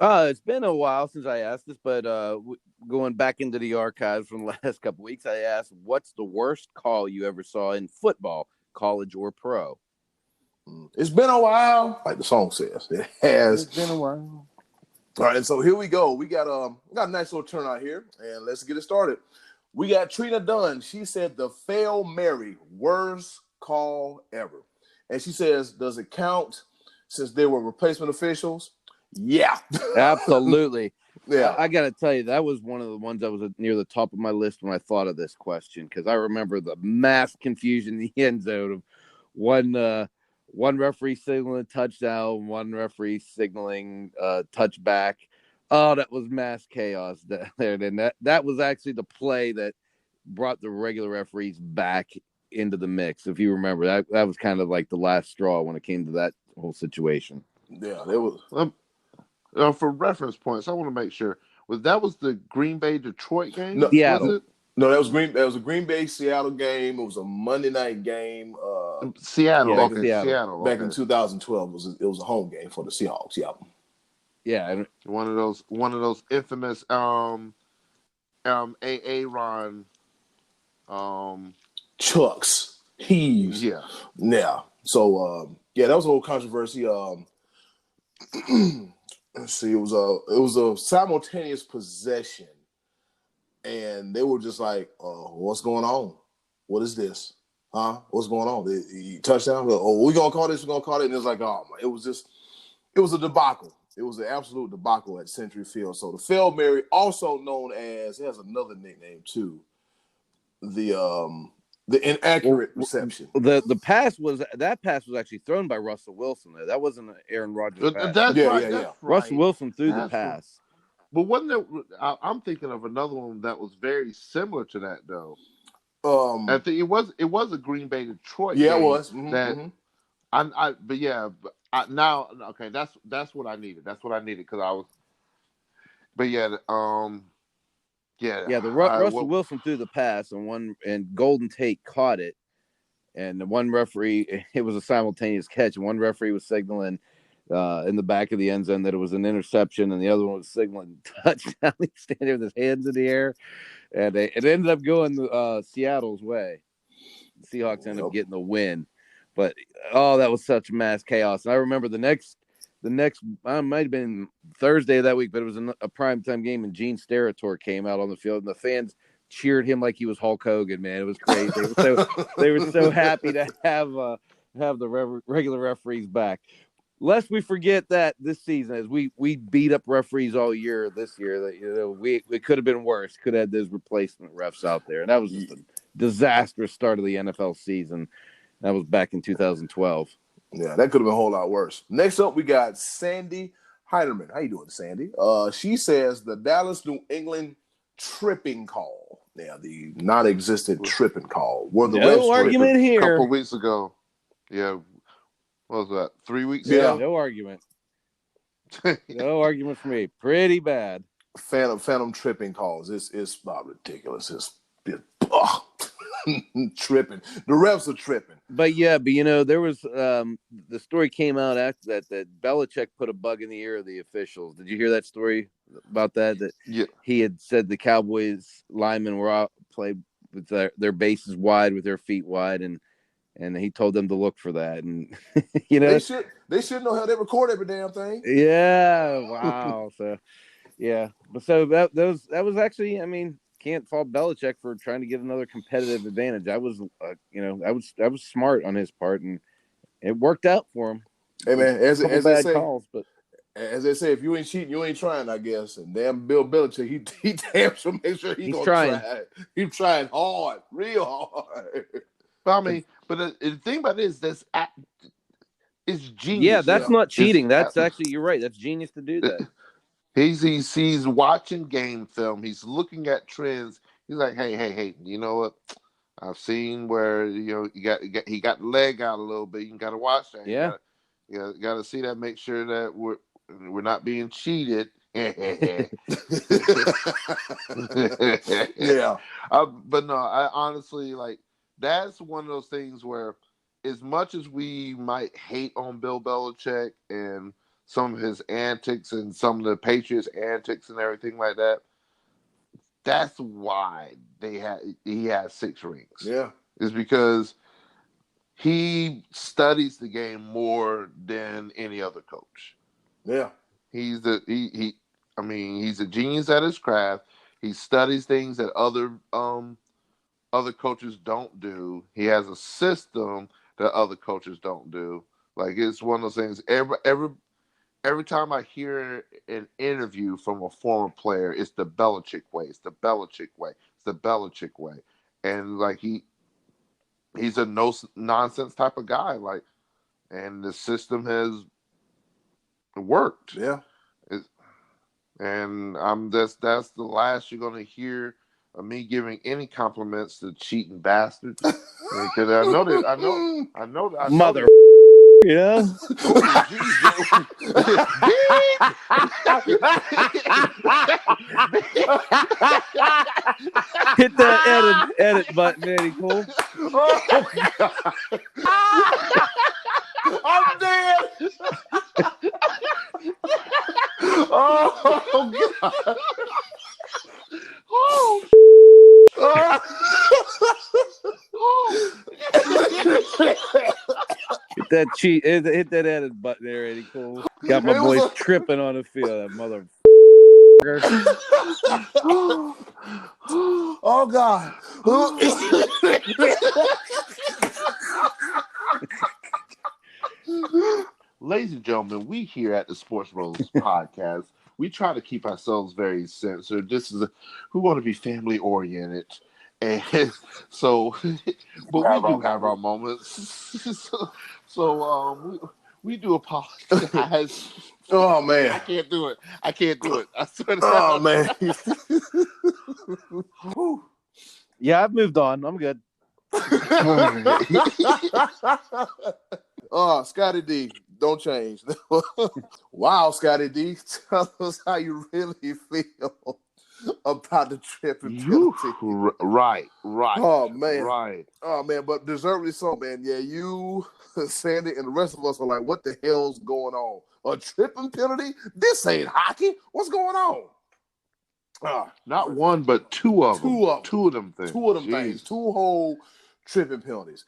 It's been a while since I asked this, but going back into the archives from the last couple weeks, I asked, what's the worst call you ever saw in football, college or pro? It's been a while, like the song says. It has. It's been a while. All right, and so here we go. We got a nice little turnout here, and let's get it started. We got Trina Dunn. She said the Fail Mary, worst call ever. And she says, does it count since they were replacement officials? Yeah. Absolutely. Yeah. I got to tell you, that was one of the ones that was near the top of my list when I thought of this question, because I remember the mass confusion in the end zone of one referee signaling a touchdown, one referee signaling touchback. Oh, that was mass chaos there. And that was actually the play that brought the regular referees back into the mix. If you remember, that was kind of like the last straw when it came to that whole situation. Yeah, there was. For reference points, I want to make sure that was the Green Bay Detroit game. No, Seattle. Was it? No, that was a Green Bay Seattle game. It was a Monday night game. Seattle. Yeah, Okay, Seattle. Back in 2012, it was a home game for the Seahawks. Yeah. Yeah, one of those infamous Aaron Chucks heaves. Yeah. So that was a little controversy. Let's see, it was a simultaneous possession, and they were just like, "What's going on? What is this? Huh? What's going on? The touchdown? Oh, we're gonna call this. We're gonna call it." And it was like, oh my! It was a debacle. It was an absolute debacle at Century Field. So the Fail Mary, also known as, it has another nickname too, the inaccurate reception. The pass was actually thrown by Russell Wilson. There, that wasn't an Aaron Rodgers pass. That's right. Yeah. Russell Wilson threw the pass. But wasn't there? I'm thinking of another one that was very similar to that though. I think it was a Green Bay Detroit. Yeah, game it was. Now okay, that's what I needed. That's what I needed because I was. But Russell Wilson threw the pass and Golden Tate caught it, and the one referee, it was a simultaneous catch, and one referee was signaling in the back of the end zone that it was an interception, and the other one was signaling touchdown. He's standing there with his hands in the air, and it ended up going Seattle's way. The Seahawks ended up getting the win, but that was such mass chaos. And I remember the next I might have been Thursday of that week, but it was a primetime game, and Gene Steratore came out on the field, and the fans cheered him like he was Hulk Hogan. Man, it was crazy. They were so happy to have the regular referees back. Lest we forget that this season, as we beat up referees all year this year, that it could have been worse. Could have had those replacement refs out there, and that was just a disastrous start of the NFL season. That was back in 2012. Yeah, that could have been a whole lot worse. Next up, we got Sandy Heinerman. How you doing, Sandy? She says the Dallas New England tripping call. Yeah, the non-existent tripping call. Were the no argument here. A couple weeks ago. Yeah. What was that? 3 weeks Yeah, ago? no argument. No argument for me. Pretty bad. Phantom tripping calls. It's ridiculous. It's tripping. The refs are tripping. But there was the story came out after that Belichick put a bug in the ear of the officials. Did you hear that story about that? That he had said the Cowboys linemen were out with their bases wide, with their feet wide, and he told them to look for that. And they should know how they record every damn thing. Yeah, wow. So yeah, but so that was actually, I mean, can't fault Belichick for trying to get another competitive advantage. I was that was smart on his part, and it worked out for him. Hey man, as they say, calls, but as they say, if you ain't cheating, you ain't trying, I guess. And damn Bill Belichick, he damn sure make sure he's gonna try. He's trying hard, real hard. But I mean, but the thing about it is it's genius. Yeah, that's not cheating. That's actually, you're right. That's genius to do that. He's watching game film. He's looking at trends. He's like, hey, you know what? I've seen where he got the leg out a little bit. You got to watch that. Yeah, you got to see that. Make sure that we're not being cheated. Yeah. But no, I honestly, like, that's one of those things where, as much as we might hate on Bill Belichick and some of his antics and some of the Patriots' antics and everything like that, that's why he has 6 rings. Yeah. Is because he studies the game more than any other coach. Yeah. He's he's a genius at his craft. He studies things that other coaches don't do. He has a system that other coaches don't do. Like, it's one of those things. Every time I hear an interview from a former player, it's the Belichick way. It's the Belichick way. It's the Belichick way. And like he's a no nonsense type of guy. Like, and the system has worked. Yeah. And that's the last you're gonna hear of me giving any compliments to cheating bastards. Because I know that mother. Yeah. Hit that edit button, Eddie Kool. Oh, God. I'm dead. Oh, God. Oh. Hit that edit button there, Eddie Kool. Got my boys tripping on the field, that mother. Oh, God. Ladies and gentlemen, we here at the SportsBros podcast, we try to keep ourselves very censored. We want to be family oriented. And so, but we do have our moments. So we do apologize. Oh, man. I can't do it. I swear to God. Oh, man. Yeah, I've moved on. I'm good. Oh, Scottie D, don't change. Wow, Scottie D, tell us how you really feel about the tripping penalty. Right. Oh, man. Right. Oh, man, but deservedly so, man. Yeah, you, Sandy, and the rest of us are like, what the hell's going on? A tripping penalty? This ain't hockey. What's going on? Not one, but two of them. Two of them things. Two whole tripping penalties.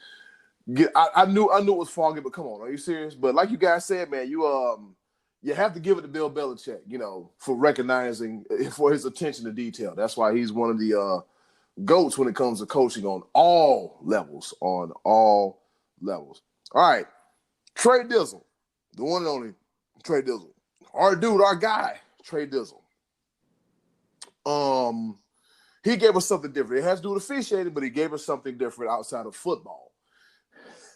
I knew it was foggy, but come on, are you serious? But like you guys said, man, you have to give it to Bill Belichick, for recognizing, for his attention to detail. That's why he's one of the GOATs when it comes to coaching on all levels. All right, Trey Dizzle, the one and only Trey Dizzle, our dude, our guy, Trey Dizzle. He gave us something different. It has to do with officiating, but he gave us something different outside of football.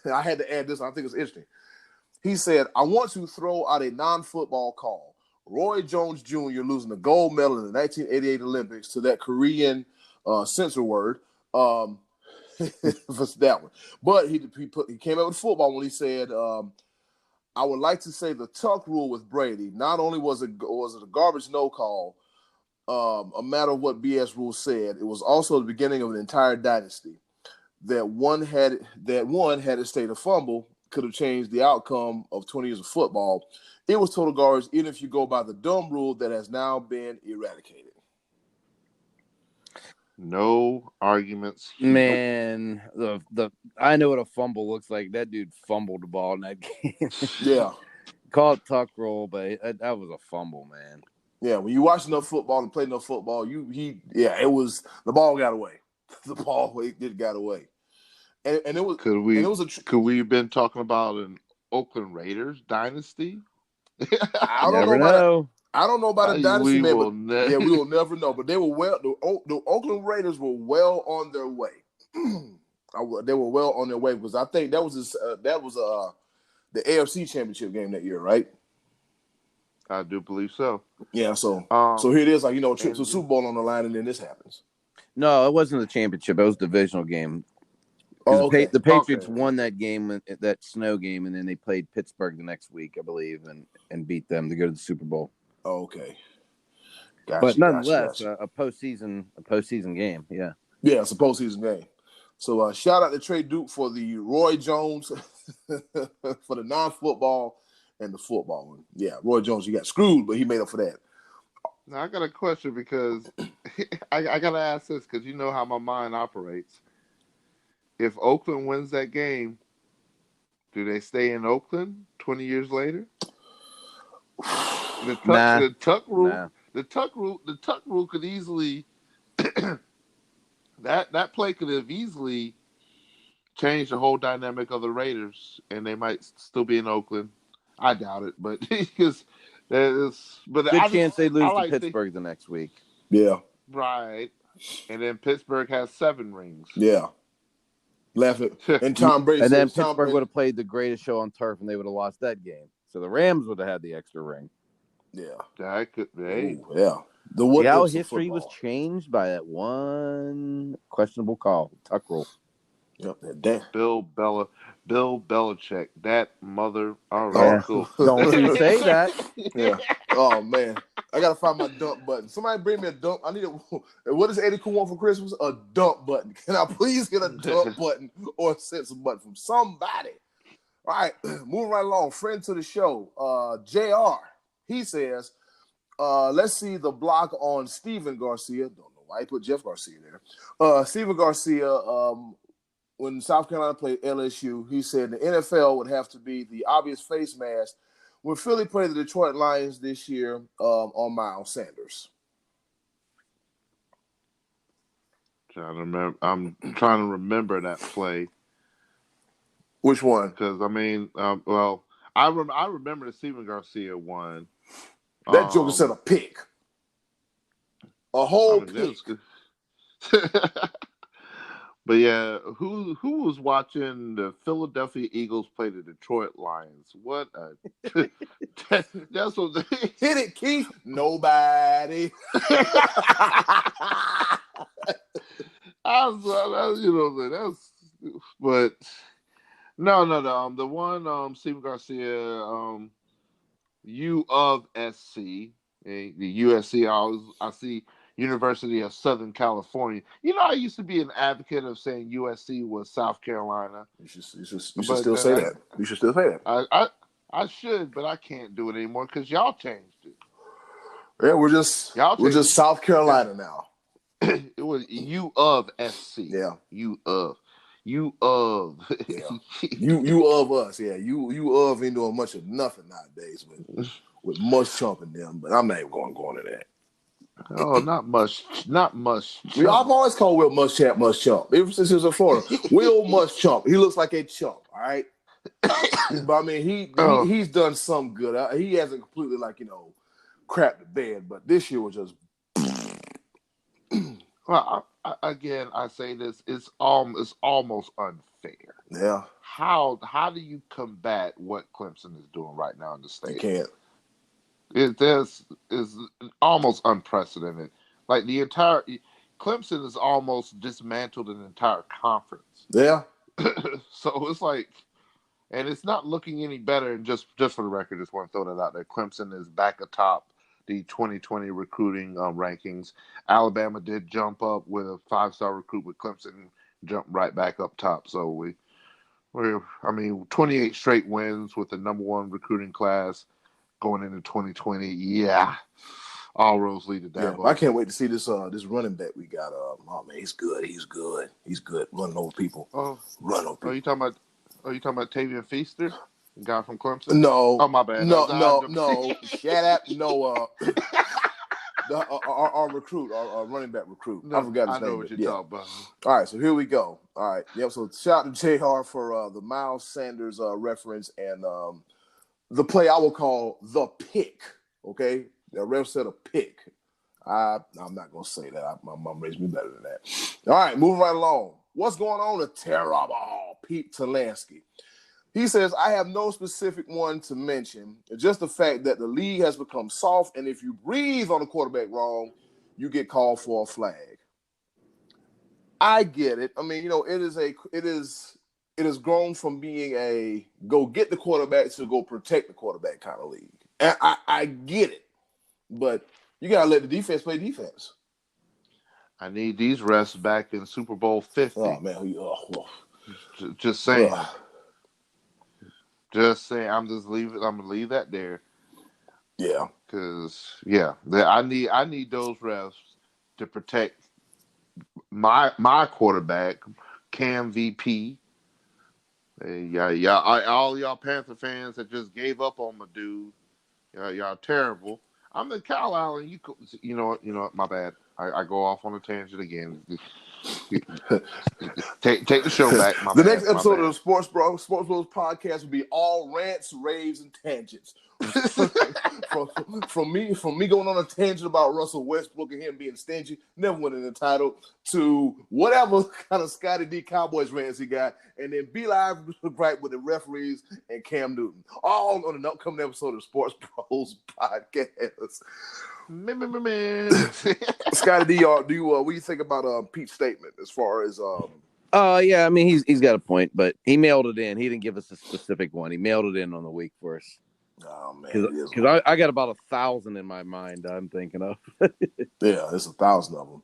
I had to add this. I think it's interesting. He said, I want to throw out a non-football call. Roy Jones Jr. losing the gold medal in the 1988 Olympics to that Korean censor word. For that one. But he came out with football when he said, I would like to say the tuck rule with Brady. Not only was it a garbage no call, a matter of what BS rule said, it was also the beginning of an entire dynasty. That one had it stayed a fumble could have changed the outcome of 20 years of football. It was total garbage, even if you go by the dumb rule that has now been eradicated. No arguments here. Man, I know what a fumble looks like. That dude fumbled the ball in that game. Yeah. Call it tuck roll, but that was a fumble, man. Yeah, when you watch enough football and play enough football, it was the ball got away. The ball it got away, and it was. Could we have been talking about an Oakland Raiders dynasty? I don't know about a dynasty, man. We will never know. But they were the Oakland Raiders were well on their way. They were well on their way because I think that was the AFC Championship game that year, right? I do believe so. Yeah, so here it is, like, trip to the Super Bowl on the line, and then this happens. No, it wasn't the championship. It was the divisional game. Oh, okay. The Patriots won that game, that snow game, and then they played Pittsburgh the next week, I believe, and beat them to go to the Super Bowl. Oh, okay. Gotcha, but nonetheless, a postseason game. Yeah. Yeah, it's a postseason game. So shout out to Trey Duke for the Roy Jones for the non-football and the football one. Yeah, Roy Jones, you got screwed, but he made up for that. Now I got a question because I got to ask this because you know how my mind operates. If Oakland wins that game, do they stay in Oakland 20 years later? The tuck rule could easily that play could have easily changed the whole dynamic of the Raiders, and they might still be in Oakland. I doubt it, but because good chance they lose to Pittsburgh the next week. Yeah, right. And then Pittsburgh has 7 rings. Yeah, laughing. And Tom Brady. And then Pittsburgh would have played the greatest show on turf, and they would have lost that game. So the Rams would have had the extra ring. Yeah, that could be. Yeah. How history was changed by that one questionable call, tuck rule. Yep, that Bill Belichick, that mother. All right, cool. Don't you say that? Yeah. Oh man, I gotta find my dump button. Somebody bring me a dump. I need what does Eddie Kool want for Christmas? A dump button. Can I please get a dump button or a sensor button from somebody? All right, moving right along. Friend to the show, JR. He says, let's see the block on Steven Garcia. Don't know why he put Jeff Garcia there. Steven Garcia, when South Carolina played LSU, he said the NFL would have to be the obvious face mask when Philly played the Detroit Lions this year on Miles Sanders. I'm trying to remember that play. Which one? Because I remember the Steven Garcia one. That joker said a pick. A whole pick. But yeah, who was watching the Philadelphia Eagles play the Detroit Lions? What a that's what hit it, Keith. Nobody. But no. The one Steven Garcia, U of SC, the USC. I see University of Southern California. I used to be an advocate of saying USC was South Carolina. You should still say that. You should still say that. I should, but I can't do it anymore because y'all changed it. Yeah, we're just South Carolina now. It was U of SC. Yeah. You of. Yeah. you of us. Yeah. You of ain't doing much of nothing nowadays with Muschamp in them, but I'm not even going to that. Oh, not much. I've always called Will Muschamp ever since he was in Florida. Will Muschamp. He looks like a chump, all right? But I mean, he's done some good. He hasn't completely crapped the bed, but this year was just. Well, I say this: it's almost unfair. Yeah. How do you combat what Clemson is doing right now in the state? You can't. This is almost unprecedented. Like the entire Clemson has almost dismantled an entire conference. Yeah. So it's like, and it's not looking any better. And just for the record, just want to throw that out there. Clemson is back atop the 2020 recruiting rankings. Alabama did jump up with a 5-star recruit, with Clemson jumped right back up top. So we're 28 straight wins with the number 1 recruiting class going into 2020. Yeah. All roads lead to Dabo. Yeah, I can't wait to see this running back we got. Oh man, he's good. He's good. Running over people. Run over people. Are you talking about Tavian Feaster, the guy from Clemson? No. Oh, my bad. No. Shut up. No. Our recruit, our running back recruit. No, I forgot his name. I know what you're talking about. All right, so here we go. All right. Yep. So shout out to JR for the Miles Sanders reference and the play I will call the pick. Okay, the ref said a pick. I'm not gonna say that. My mom raised me better than that. All right, moving right along. What's going on? A terrible Pete Talansky. He says, I have no specific one to mention. It's just the fact that the league has become soft, and if you breathe on the quarterback wrong, you get called for a flag. I get it. I mean, it is grown from being a go get the quarterback to go protect the quarterback kind of league. And I get it, but you gotta let the defense play defense. I need these refs back in Super Bowl 50. Oh man, just saying. Just saying. I'm gonna leave that there. Yeah, because I need those refs to protect my quarterback, Cam VP. All y'all Panther fans that just gave up on my dude. Y'all terrible. I'm in Kyle Allen. You know what? My bad. I go off on a tangent again. take the show back. The next episode of the SportsBros podcast will be all rants, raves, and tangents. from me going on a tangent about Russell Westbrook and him being stingy, never winning the title, to whatever kind of Scottie D Cowboys rants he got, and then be live right with the referees and Cam Newton, all on an upcoming episode of SportsBros podcast. Scottie D, what do you think about Pete's statement as far as yeah, I mean he's got a point, but he mailed it in. He didn't give us a specific one. He mailed it in on the week for us. Oh man, because I got about 1,000 in my mind I'm thinking of. Yeah, there's 1,000 of them.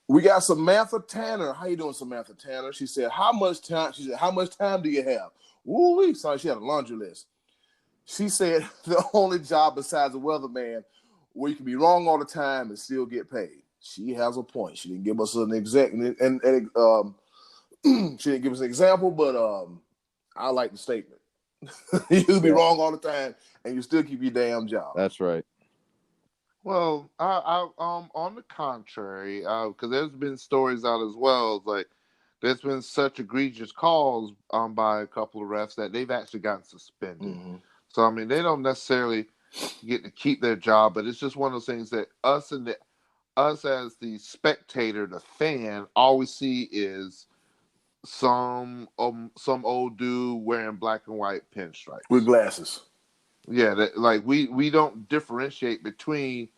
We got Samantha Tanner. How you doing, Samantha Tanner? She said, how much time do you have? Woo-wee. Sorry, she had a laundry list. She said the only job besides a weatherman where you can be wrong all the time and still get paid. She has a point. She didn't give us an exact and she didn't give us an example, but I like the statement. You can be wrong all the time and you still keep your damn job. That's right. Well, I on the contrary, because there's been stories out as well, like there's been such egregious calls by a couple of refs that they've actually gotten suspended. Mm-hmm. So I mean, they don't necessarily get to keep their job, but it's just one of those things that us as the spectator, the fan, all we see is some old dude wearing black and white pinstripes with glasses. Yeah, we don't differentiate between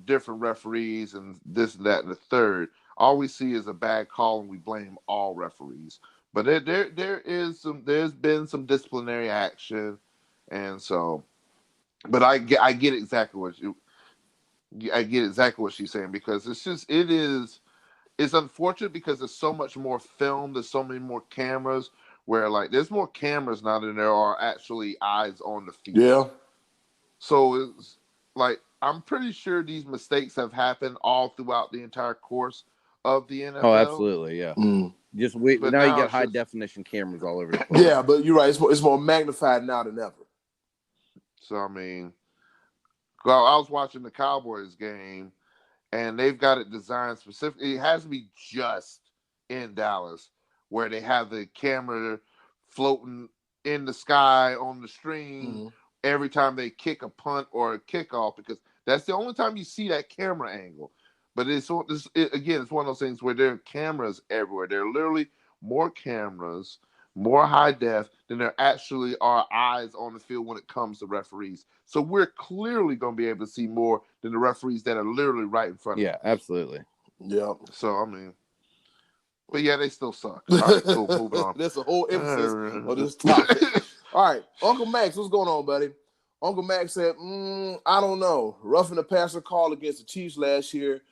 different referees and this, that, and the third. All we see is a bad call, and we blame all referees. But there's been some disciplinary action, and so. But I get exactly what she's saying, because it's unfortunate because there's so much more film, there's so many more cameras, where there's more cameras now than there are actually eyes on the field. Yeah. So it's I'm pretty sure these mistakes have happened all throughout the entire course of the NFL. Oh, absolutely, yeah. Mm. Just wait. Now you got high definition cameras all over the place. Yeah, but you're right. It's more magnified now than ever. So I mean, I was watching the Cowboys game, and they've got it designed specifically. It has to be just in Dallas, where they have the camera floating in the sky on the string every time they kick a punt or a kickoff, because that's the only time you see that camera angle. But it's one of those things where there are cameras everywhere. There are literally more cameras, more high def than there actually are eyes on the field when it comes to referees. So we're clearly going to be able to see more than the referees that are literally right in front of us. Yeah, absolutely. Yeah. So, I mean, but yeah, they still suck. All right, cool, moving on. That's a whole emphasis on this topic. All right, Uncle Max, what's going on, buddy? Uncle Max said, I don't know. Roughing the passer call against the Chiefs last year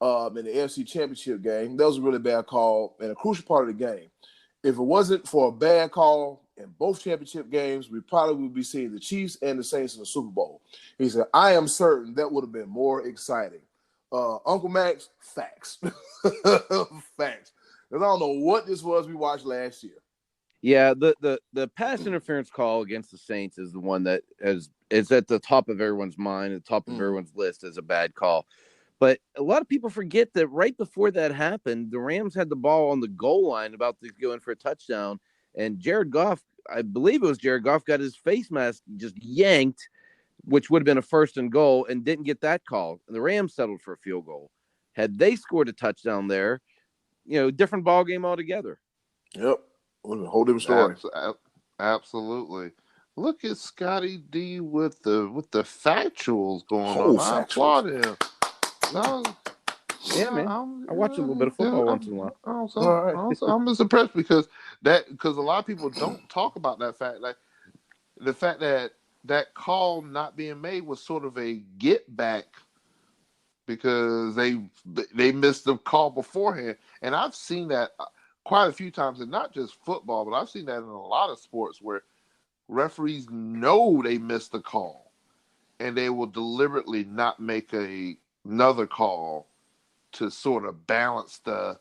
in the AFC Championship game. That was a really bad call and a crucial part of the game. if it wasn't for a bad call in both championship games, we probably would be seeing the Chiefs and the Saints in the Super Bowl. He said, I am certain that would have been more exciting. Uncle Max, facts. Facts. Because I don't know what this was we watched last year. Yeah, the pass interference call against the Saints is the one that is at the top of everyone's mind, at the top of everyone's list as a bad call. But a lot of people forget that right before that happened, the Rams had the ball on the goal line about to go in for a touchdown, and Jared Goff, I believe it was Jared Goff, got his face mask just yanked, which would have been a 1st and goal, and didn't get that call. And the Rams settled for a field goal. Had they scored a touchdown there, different ball game altogether. Yep. A whole different story. Absolutely. Look at Scottie D with the factuals going on. I applaud him. Yeah, man. I watch a little bit of football once in a while. I'm just impressed because a lot of people don't talk about that fact. Like the fact that call not being made was sort of a get back because they missed the call beforehand, and I've seen that quite a few times, and not just football, but I've seen that in a lot of sports where referees know they missed the call, and they will deliberately not make another call to sort of balance the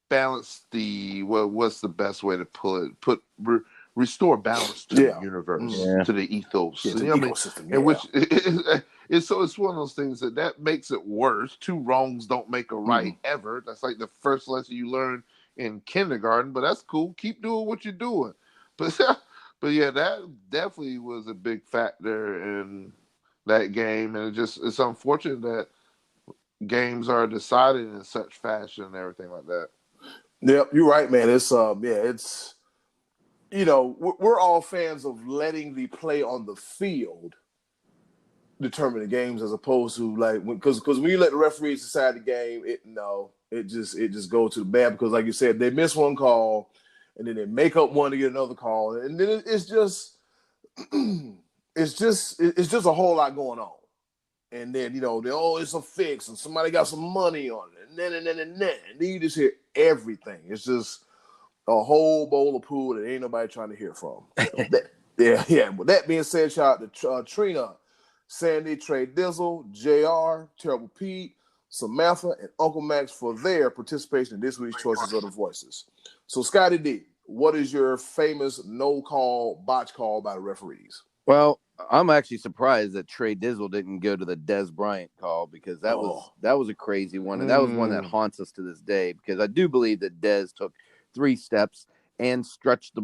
what's the best way to restore balance to the universe, to the ethos, to the ecosystem, and which it's one of those things that makes it worse. 2 wrongs don't make a right ever. That's like the first lesson you learn in kindergarten, but that's cool. Keep doing what you're doing. But yeah, that definitely was a big factor in that game, and it's unfortunate that games are decided in such fashion and everything like that. Yep, you're right, man. It's we're all fans of letting the play on the field determine the games as opposed to because when you let the referees decide the game, it just goes to the bad because like you said, they miss one call and then they make up one to get another call, and then it's just a whole lot going on. And then, it's a fix and somebody got some money on it. And then you just hear everything. It's just a whole bowl of poo that ain't nobody trying to hear from. Yeah. With that being said, shout out to Trina, Sandy, Trey Dizzle, JR, Terrible Pete, Samantha, and Uncle Max for their participation in this week's Choices of the Voices. So, Scottie D, what is your famous no-call, botch call by the referees? Well, I'm actually surprised that Trey Dizzle didn't go to the Des Bryant call because that was a crazy one. And that was one that haunts us to this day because I do believe that Des took 3 steps and stretched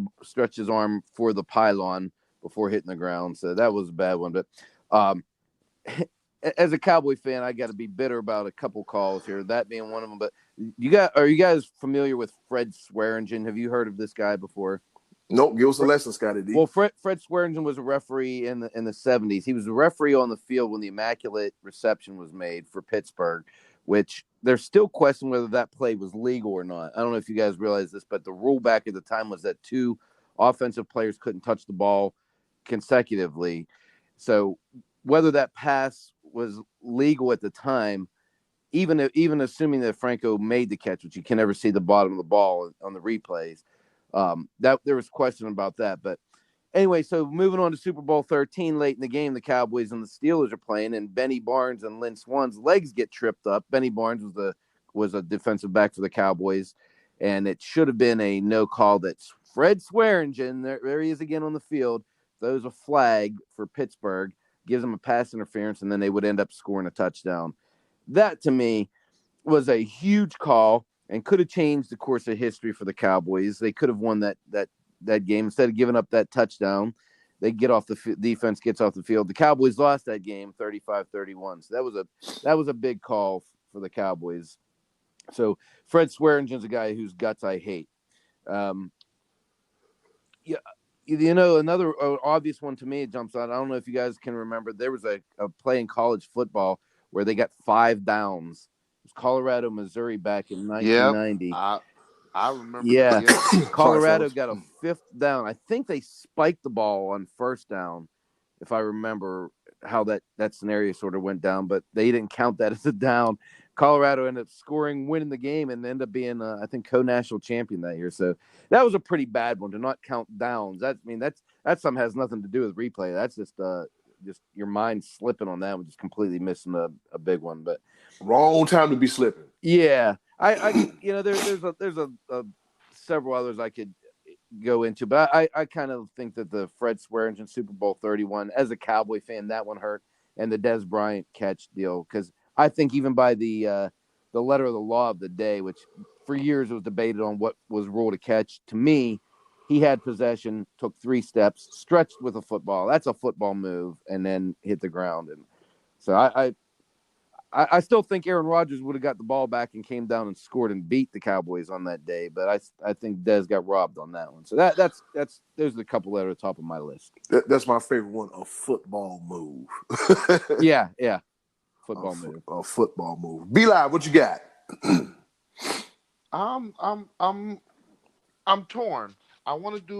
his arm for the pylon before hitting the ground. So that was a bad one. But as a Cowboy fan, I got to be bitter about a couple calls here, that being one of them. But are you guys familiar with Fred Swearingen? Have you heard of this guy before? Nope. Give us a lesson, Scottie D. Well, Fred Swearingen was a referee in the 70s. He was a referee on the field when the Immaculate Reception was made for Pittsburgh, which there's still question whether that play was legal or not. I don't know if you guys realize this, but the rule back at the time was that 2 offensive players couldn't touch the ball consecutively. So whether that pass was legal at the time, even assuming that Franco made the catch, which you can never see the bottom of the ball on the replays, that there was question about that. But anyway, so moving on to Super Bowl 13, late in the game, the Cowboys and the Steelers are playing, and Benny Barnes and Lynn Swann's legs get tripped up. Benny Barnes was a defensive back for the Cowboys, and it should have been a no call. That's Fred Swearingen. There he is again on the field. Throws a flag for Pittsburgh, gives them a pass interference, and then they would end up scoring a touchdown. That, to me, was a huge call and could have changed the course of history for the Cowboys. They could have won that game. Instead of giving up that touchdown, they get off the defense gets off the field. The Cowboys lost that game 35-31. So that was a big call for the Cowboys. So Fred Swearingen's a guy whose guts I hate. Another obvious one to me jumps out. I don't know if you guys can remember. There was a play in college football where they got 5 downs. It was Colorado, Missouri back in 1990. Yep. I remember. Yeah, Colorado got a 5th down. I think they spiked the ball on 1st down, if I remember how that scenario sort of went down, but they didn't count that as a down. Colorado ended up winning the game, and ended up being, I think, co-national champion that year. So that was a pretty bad one to not count downs. That something has nothing to do with replay. That's just your mind slipping on that one, just completely missing a big one. But wrong time to be slipping. Yeah, I there's several others I could go into, but I kind of think that the Fred Swearingen Super Bowl 31, as a Cowboy fan, that one hurt, and the Des Bryant catch deal, because I think even by the letter of the law of the day, which for years was debated on what was ruled a catch, to me, he had possession, took 3 steps, stretched with a football. That's a football move, and then hit the ground. And so I still think Aaron Rodgers would have got the ball back and came down and scored and beat the Cowboys on that day, but I think Dez got robbed on that one. So that's there's a couple that are at the top of my list. That's my favorite one, a football move. yeah, football move. A football move. Be Live, what you got? I'm torn. I want to do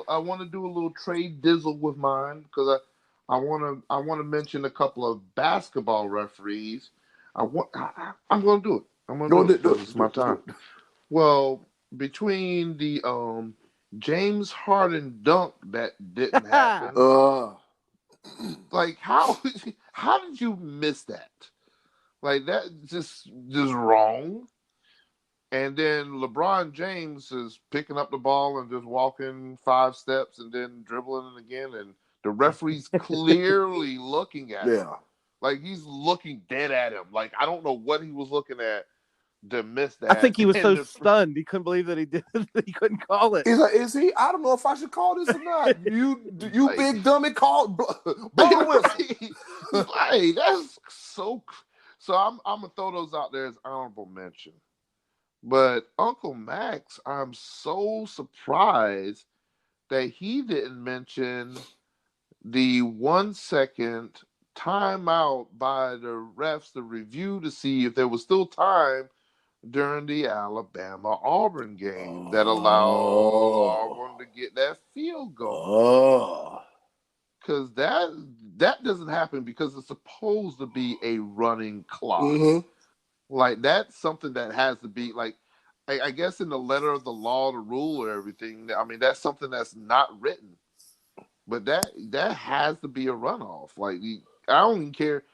a little trade dizzle with mine, because I want to mention a couple of basketball referees. I'm going to do it. I'm going to do it. It's my time. Well, between the James Harden dunk that didn't happen, like how did you miss that? Like, that just wrong. And then LeBron James is picking up the ball and just walking 5 steps and then dribbling it again, and the referee's clearly looking at him. Like, he's looking dead at him. Like, I don't know what he was looking at to miss that. I think he was so stunned. He couldn't believe that he did. He couldn't call it. He's like, is he? I don't know if I should call this or not. You like, big dummy, blow the whistle. Like, that's so. So I'm gonna throw those out there as honorable mention. But Uncle Max, I'm so surprised that he didn't mention the 1 second timeout by the refs to review to see if there was still time during the Alabama-Auburn game that allowed Auburn to get that field goal. Because that doesn't happen, because it's supposed to be a running clock. Mm-hmm. Like, that's something that has to be, like, I guess in the letter of the law, the rule, or everything, I mean, that's something that's not written. But that has to be a runoff. Like, I don't even care.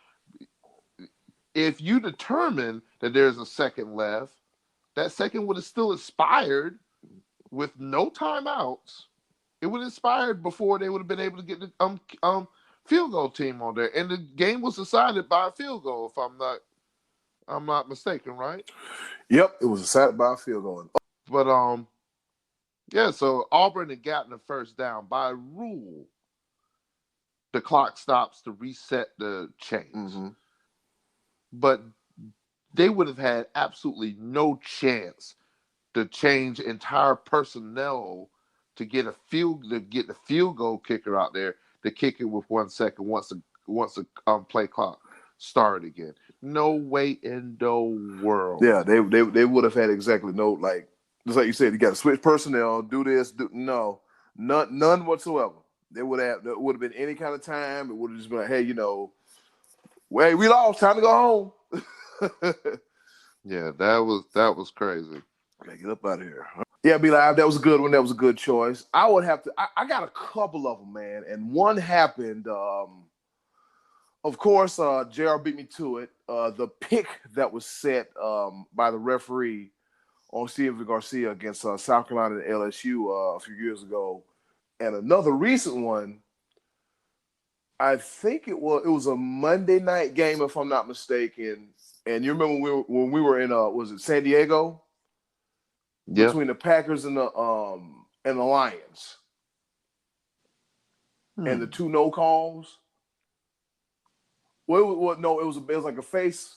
If you determine that there's a second left, that second would have still expired with no timeouts. It would have expired before they would have been able to get the field goal team on there. And the game was decided by a field goal, if I'm not mistaken, right? Yep, it was decided by a field goal. But yeah, so Auburn had gotten the first down. By rule, the clock stops to reset the chains. Mm-hmm. But they would have had absolutely no chance to change entire personnel to get the field goal kicker out there to kick it with 1 second once the play clock started again. No way in the world. Yeah, they would have had exactly no, like, just like you said, you got to switch personnel, do this, none whatsoever. There would have been any kind of time. It would have just been like, hey, hey, we lost, time to go home. Yeah, that was crazy. Gotta get up out of here. Yeah, Be Live, that was a good one. That was a good choice. I would have to. I got a couple of them, man, and one happened. Of course, JR beat me to it. The pick that was set by the referee on Steven Garcia against South Carolina and LSU a few years ago, and another recent one. I think it was a Monday night game, if I'm not mistaken. And you remember when we were in was it San Diego? Yeah. Between the Packers and the Lions, and the 2 no calls. Well, no, it was like a face,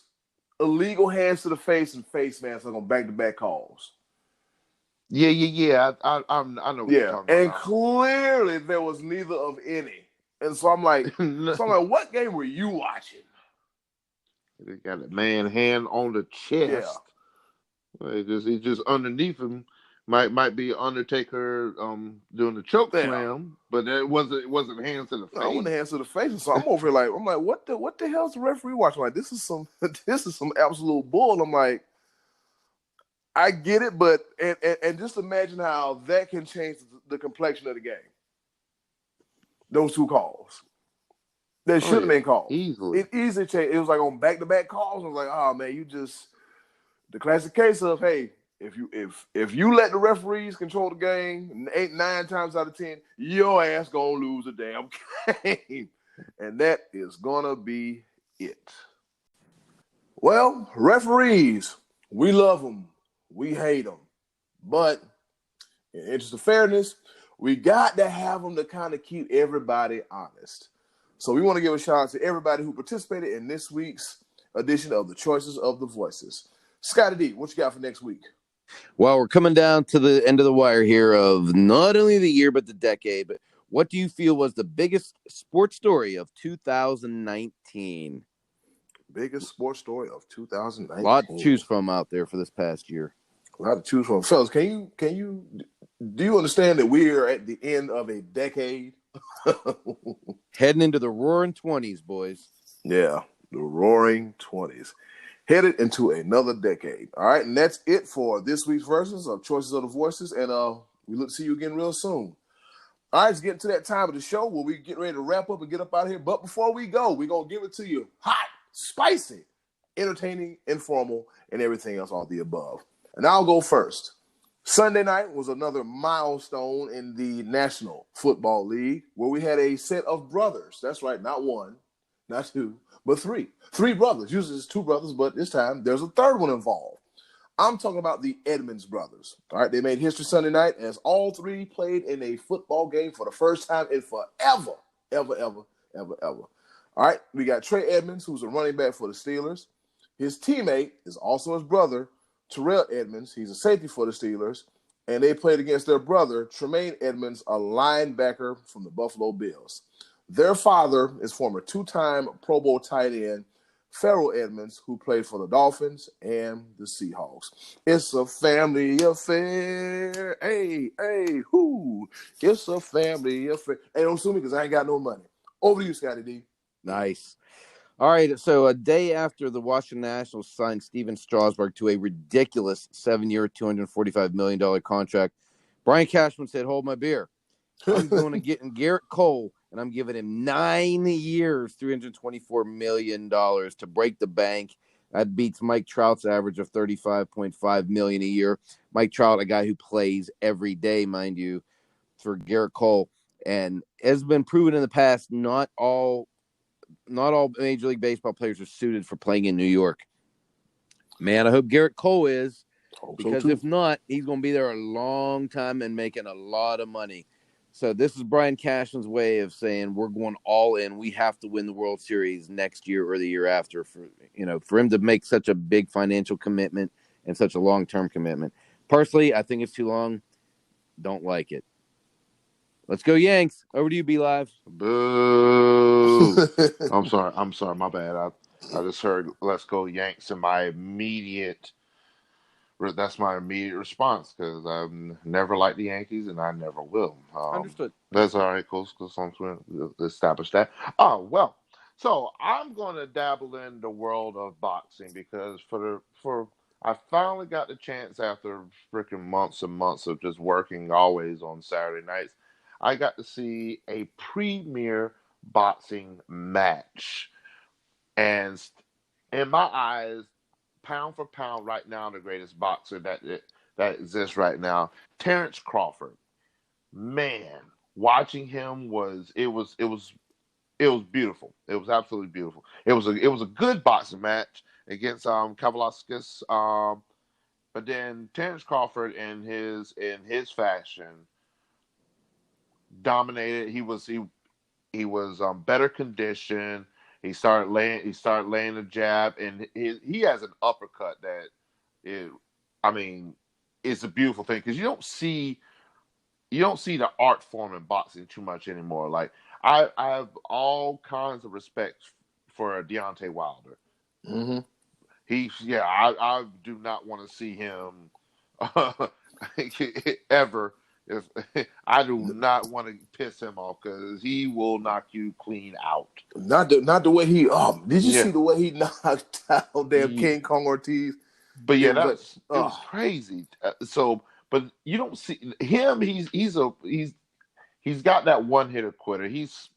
illegal hands to the face and face mask, like on back-to-back calls. Yeah. I know what you're talking about. And clearly there was neither of any. And so I'm like, what game were you watching? They got a man hand on the chest. Yeah. It's just underneath him, Might be Undertaker doing the choke slam, but it wasn't hands to the face. No, I went hands to the face. So I'm over here I'm like, what the hell's the referee watching? Like, this is some absolute bull. I'm like, I get it, but and just imagine how that can change the complexion of the game. Those two calls. That should have been called. Easily. It easily changed. It was like on back-to-back calls. I was like, oh man, the classic case of, hey, if you let the referees control the game 9 times out of 10, your ass gonna lose the damn game. And that is gonna be it. Well, referees, we love them. We hate them. But in the interest of fairness, we got to have them to kind of keep everybody honest. So we want to give a shout out to everybody who participated in this week's edition of the Choices of the Voices. Scottie D, what you got for next week? Well, we're coming down to the end of the wire here of not only the year, but the decade. But what do you feel was the biggest sports story of 2019? Biggest sports story of 2019. A lot to choose from out there for this past year. A lot to choose from. Fellas, do you understand that we are at the end of a decade? Heading into the roaring 20s, boys. Yeah, the roaring 20s. Headed into another decade. All right, and that's it for this week's versions of Choices of the Voices, and we look to see you again real soon. All right, it's getting to that time of the show where we get ready to wrap up and get up out of here. But before we go, we're going to give it to you hot, spicy, entertaining, informal, and everything else, all the above. And I'll go first. Sunday night was another milestone in the National Football League where we had a set of brothers. That's right, not one, not two, but three. Three brothers. Usually it's two brothers, but this time there's a third one involved. I'm talking about the Edmonds brothers. All right, they made history Sunday night as all three played in a football game for the first time in forever, ever. All right, we got Trey Edmonds, who's a running back for the Steelers. His teammate is also his brother, Terrell Edmonds. He's a safety for the Steelers, and they played against their brother, Tremaine Edmonds, a linebacker from the Buffalo Bills. Their father is former 2-time Pro Bowl tight end, Farrell Edmonds, who played for the Dolphins and the Seahawks. It's a family affair. Hey, whoo. It's a family affair. Hey, don't sue me because I ain't got no money. Over to you, Scottie D. Nice. All right, so a day after the Washington Nationals signed Steven Strasburg to a ridiculous 7-year, $245 million contract, Brian Cashman said, hold my beer. I'm going to get in Garrett Cole, and I'm giving him 9 years, $324 million to break the bank. That beats Mike Trout's average of $35.5 million a year. Mike Trout, a guy who plays every day, mind you, for Garrett Cole. And has been proven in the past, not all Major League Baseball players are suited for playing in New York. Man, I hope Garrett Cole is, because if not, he's going to be there a long time and making a lot of money. So this is Brian Cashman's way of saying we're going all in. We have to win the World Series next year or the year after for him to make such a big financial commitment and such a long-term commitment. Personally, I think it's too long. Don't like it. Let's go Yanks. Over to you, B Live. Boo. I'm sorry. My bad. I just heard "Let's go Yanks" and that's my immediate response because I've never liked the Yankees and I never will. Understood. That's all right, cool. We'll establish that. Oh well. So I'm going to dabble in the world of boxing because I finally got the chance after freaking months and months of just working always on Saturday nights. I got to see a premier boxing match. And in my eyes, pound for pound right now, the greatest boxer that exists right now, Terrence Crawford. Man, watching him was beautiful. It was absolutely beautiful. It was a good boxing match against Kavaliauskas. But then Terrence Crawford in his fashion dominated. He was better conditioned. He started laying a jab, and he has an uppercut that it's a beautiful thing because you don't see the art form in boxing too much anymore. Like I have all kinds of respect for Deontay Wilder. Mm-hmm. I do not want to see him ever. If I do not want to piss him off because he will knock you clean out. Not the way he. Did you see the way he knocked out damn Yeah. King Kong Ortiz? But yeah, It it was crazy. But you don't see him. He's got that one hitter quitter. He's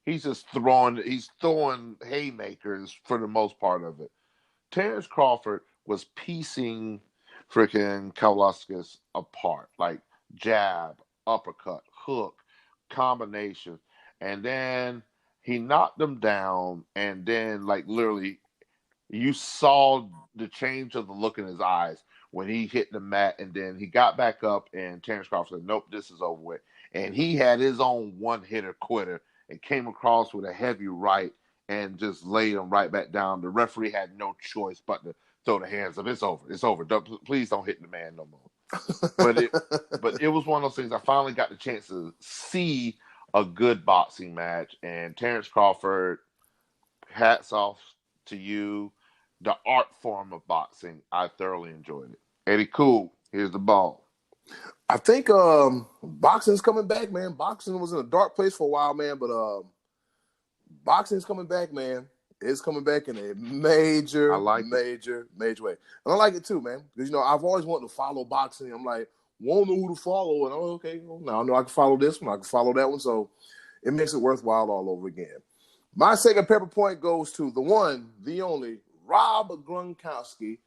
just throwing haymakers for the most part of it. Terrence Crawford was piecing freaking Kaulaskas apart, like jab, uppercut, hook, combination, and then he knocked them down, and then like literally you saw the change of the look in his eyes when he hit the mat, and then he got back up, and Terrence Crawford said, "Nope, this is over with." And he had his own one-hitter quitter and came across with a heavy right and just laid him right back down. The referee had no choice but to throw the hands up. It's over. It's over. Please don't hit the man no more. But it was one of those things. I finally got the chance to see a good boxing match, and Terrence Crawford, hats off to you. The art form of boxing, I thoroughly enjoyed it. Eddy, Kool, here's the ball. I think boxing's coming back, man. Boxing was in a dark place for a while, man, but boxing's coming back, man. It's coming back in a major way. And I like it too, man. Because, I've always wanted to follow boxing. I'm like, won't know who to follow. And okay, well, now I know I can follow this one. I can follow that one. So it makes it worthwhile all over again. My second pepper point goes to the one, the only, Rob Gronkowski,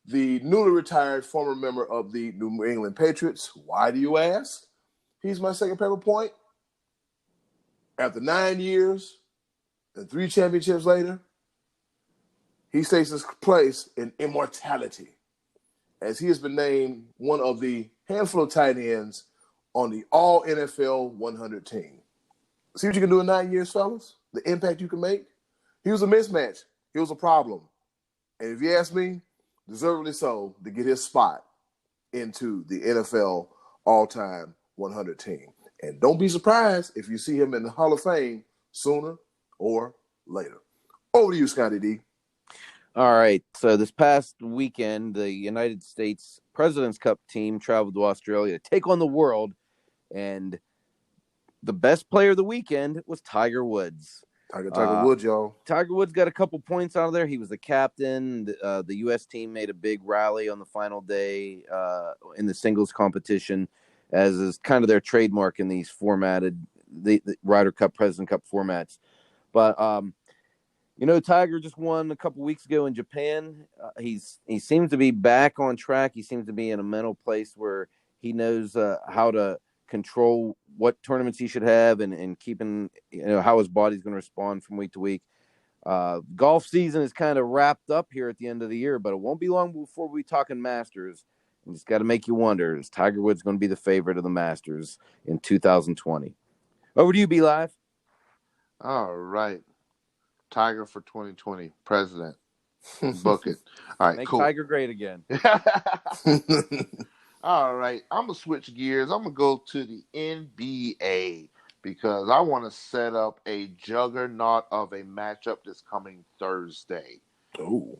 the newly retired former member of the New England Patriots. Why do you ask? He's my second pepper point. After 9 years and 3 championships later, he stays his place in immortality as he has been named one of the handful of tight ends on the All-NFL 100 team. See what you can do in 9 years, fellas? The impact you can make? He was a mismatch. He was a problem. And if you ask me, deservedly so, to get his spot into the NFL all-time 100 team. And don't be surprised if you see him in the Hall of Fame sooner or later. Over to you, Scottie D. All right. So this past weekend, the United States President's Cup team traveled to Australia to take on the world, and the best player of the weekend was Tiger Woods. Tiger Woods, y'all. Tiger Woods got a couple points out of there. He was the captain. The U.S. team made a big rally on the final day in the singles competition, as is kind of their trademark in these formatted the Ryder Cup, President Cup formats. But Tiger just won a couple weeks ago in Japan. He seems to be back on track. He seems to be in a mental place where he knows how to control what tournaments he should have and keeping how his body's going to respond from week to week. Golf season is kind of wrapped up here at the end of the year, but it won't be long before we talking Masters. And it's got to make you wonder, is Tiger Woods going to be the favorite of the Masters in 2020? Over to you, Be Live. All right. Tiger for 2020, president. Book it. All right, Make cool. Tiger great again. All right, I'm going to switch gears. I'm going to go to the NBA because I want to set up a juggernaut of a matchup this coming Thursday. Oh.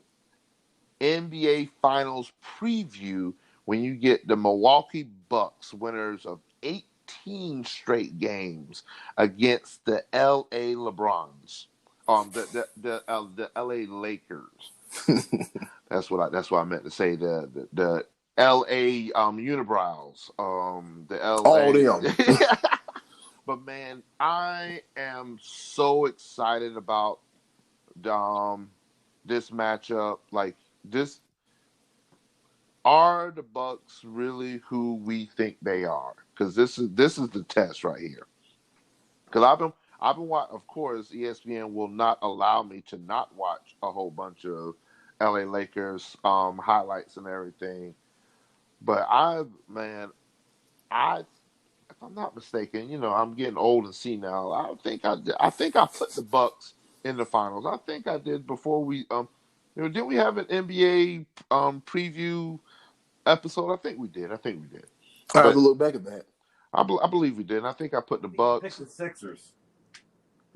NBA Finals preview when you get the Milwaukee Bucks, winners of 18 straight games, against the LA LeBrons. The LA Lakers. That's what I meant to say. The LA Unibrows. The LA. All them. But man, I am so excited about this matchup. Like this, are the Bucks really who we think they are? Because this is the test right here. Because I've been watching. Of course, ESPN will not allow me to not watch a whole bunch of LA Lakers highlights and everything. But if I'm not mistaken, I'm getting old and senile. I think I put the Bucks in the finals. I think I did before we didn't we have an NBA preview episode? I think we did. I have to look back at that. I believe we did. And I think I put the Bucks. Pick the Sixers.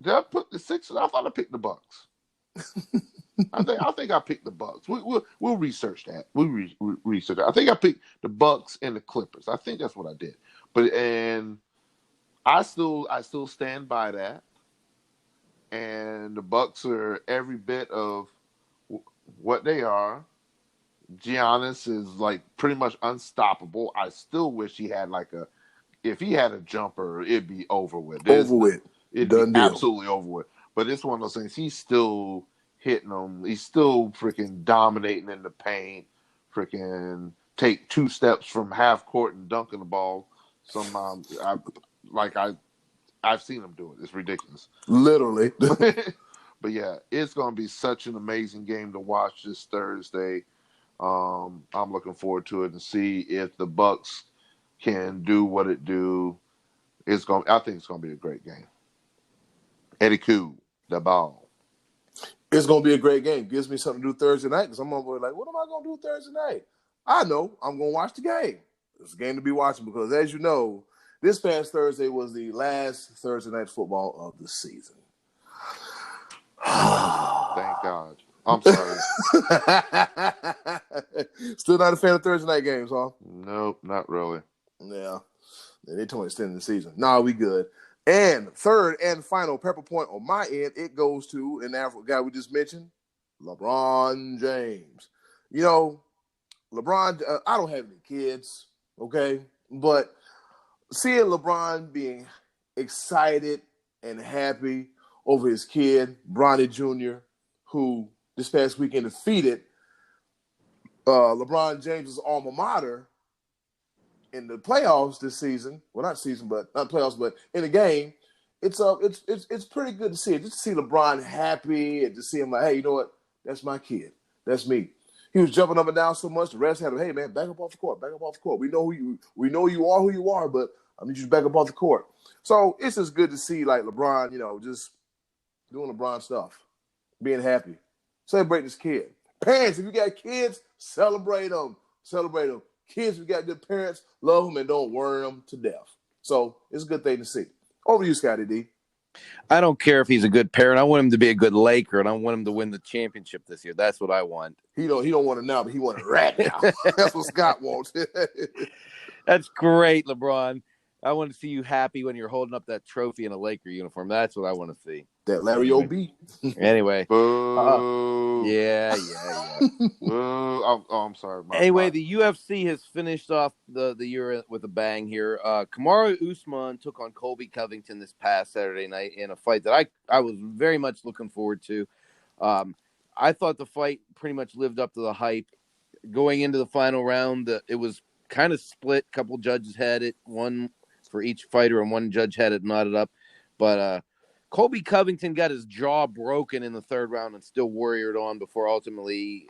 Did I put the Sixers? I thought I picked the Bucks. I think I picked the Bucks. We'll research that. We'll research that. I think I picked the Bucks and the Clippers. I think that's what I did. And I still stand by that. And the Bucks are every bit of what they are. Giannis is like pretty much unstoppable. I still wish he had if he had a jumper, it'd be over with. It'd Done be deal. absolutely over with. But it's one of those things. He's still hitting them. He's still freaking dominating in the paint. Freaking take 2 steps from half court and dunking the ball. Somehow, I've seen him do it. It's ridiculous. Literally. But yeah, it's going to be such an amazing game to watch this Thursday. I'm looking forward to it and see if the Bucks can do what it do. I think it's going to be a great game. Eddy Kool, the ball. It's going to be a great game. Gives me something to do Thursday night because I'm over like, what am I going to do Thursday night? I know I'm going to watch the game. It's a game to be watching because, as you know, this past Thursday was the last Thursday night football of the season. Thank God. I'm sorry. Still not a fan of Thursday night games, huh? Nope, not really. Yeah. They told me extending the season. Nah, we good. And third and final pepper point on my end, it goes to an African guy we just mentioned, LeBron James. You know, LeBron, I don't have any kids, okay? But seeing LeBron being excited and happy over his kid, Bronny Jr., who this past weekend defeated LeBron James's alma mater in the playoffs this season. Well, not playoffs, but in the game. It's pretty good to see it. Just to see LeBron happy and to see him like, hey, you know what? That's my kid. That's me. He was jumping up and down so much. The refs had him, hey man, back up off the court. Back up off the court. We know you are, but I need you to back up off the court. So it's just good to see like LeBron, just doing LeBron stuff, being happy, celebrating his kid. Parents, if you got kids, celebrate them. Celebrate them. Kids, if you got good parents, love them and don't worry them to death. So it's a good thing to see. Over to you, Scottie D. I don't care if he's a good parent. I want him to be a good Laker, and I want him to win the championship this year. That's what I want. He don't want it now, but he wants it right now. That's what Scott wants. That's great, LeBron. I want to see you happy when you're holding up that trophy in a Laker uniform. That's what I want to see. That Larry anyway. O.B. Anyway. Yeah. I'm sorry. Anyway, the UFC has finished off the year with a bang here. Kamaru Usman took on Colby Covington this past Saturday night in a fight that I was very much looking forward to. I thought the fight pretty much lived up to the hype. Going into the final round, it was kind of split. A couple judges had it, one for each fighter, and one judge had it knotted up. But Colby Covington got his jaw broken in the third round and still warriored on before ultimately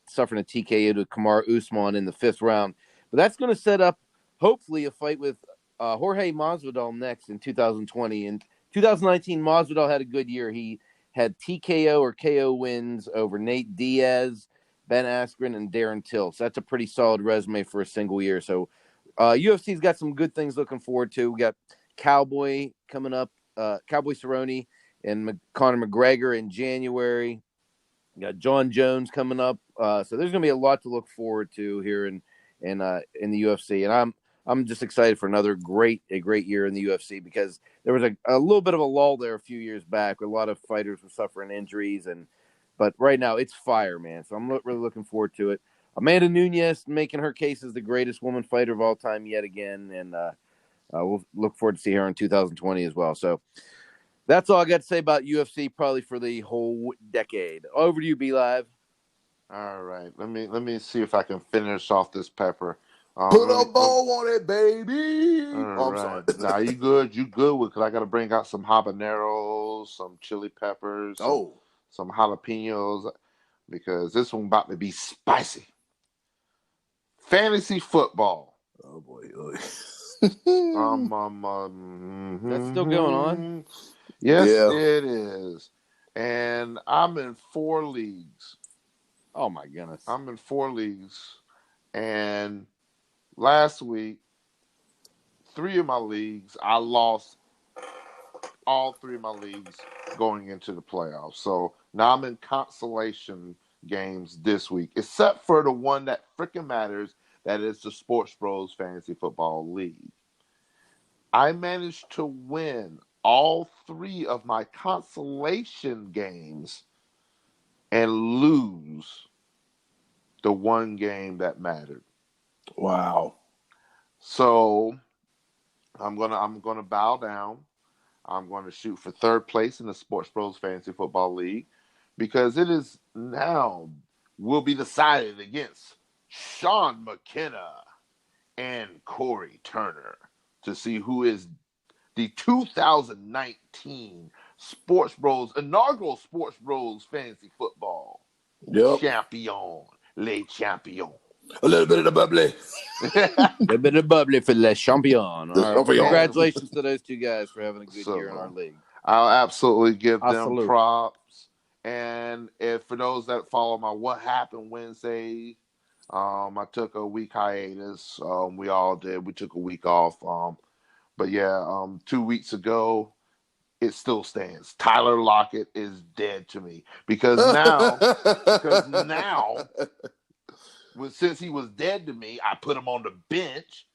suffering a TKO to Kamaru Usman in the fifth round. But that's going to set up, hopefully, a fight with Jorge Masvidal next in 2020. In 2019, Masvidal had a good year. He had TKO or KO wins over Nate Diaz, Ben Askren, and Darren Till. So that's a pretty solid resume for a single year. So UFC's got some good things looking forward to. We got Cowboy coming up, Cowboy Cerrone and Conor McGregor in January. We got John Jones coming up. So there's going to be a lot to look forward to here in the UFC. And I'm just excited for a great year in the UFC because there was a little bit of a lull there a few years back where a lot of fighters were suffering injuries. But right now it's fire, man. So I'm really looking forward to it. Amanda Nunes making her case as the greatest woman fighter of all time yet again. And we'll look forward to see her in 2020 as well. So that's all I got to say about UFC probably for the whole decade. Over to you, B Live. All right. Let me see if I can finish off this pepper. Put a bow on it, baby. I'm sorry. Nah, you good? You good? Because I got to bring out some habaneros, some chili peppers, some jalapenos, because this one about to be spicy. Fantasy football. Oh boy. That's still going on? Yes, it is. And I'm in 4 leagues. Oh my goodness. I'm in 4 leagues. And last week, 3 of my leagues, I lost all three of my leagues going into the playoffs. So now I'm in consolation games this week, except for the one that freaking matters, that is the SportsBros Fantasy Football League. I managed to win all three of my consolation games and lose the one game that mattered. Wow. So I'm gonna bow down. I'm going to shoot for third place in the SportsBros Fantasy Football League because it is now will be decided against Sean McKenna and Corey Turner to see who is the 2019 inaugural SportsBros Fantasy Football champion, les champions. A little bit of the bubbly. A little bit of bubbly for Les Champions. All right. Congratulations to those two guys for having a good year in our league. I'll absolutely give them props. And for those that follow my What Happened Wednesday, I took a week hiatus. We all did. We took a week off. But yeah, 2 weeks ago, it still stands. Tyler Lockett is dead to me because now, since he was dead to me, I put him on the bench,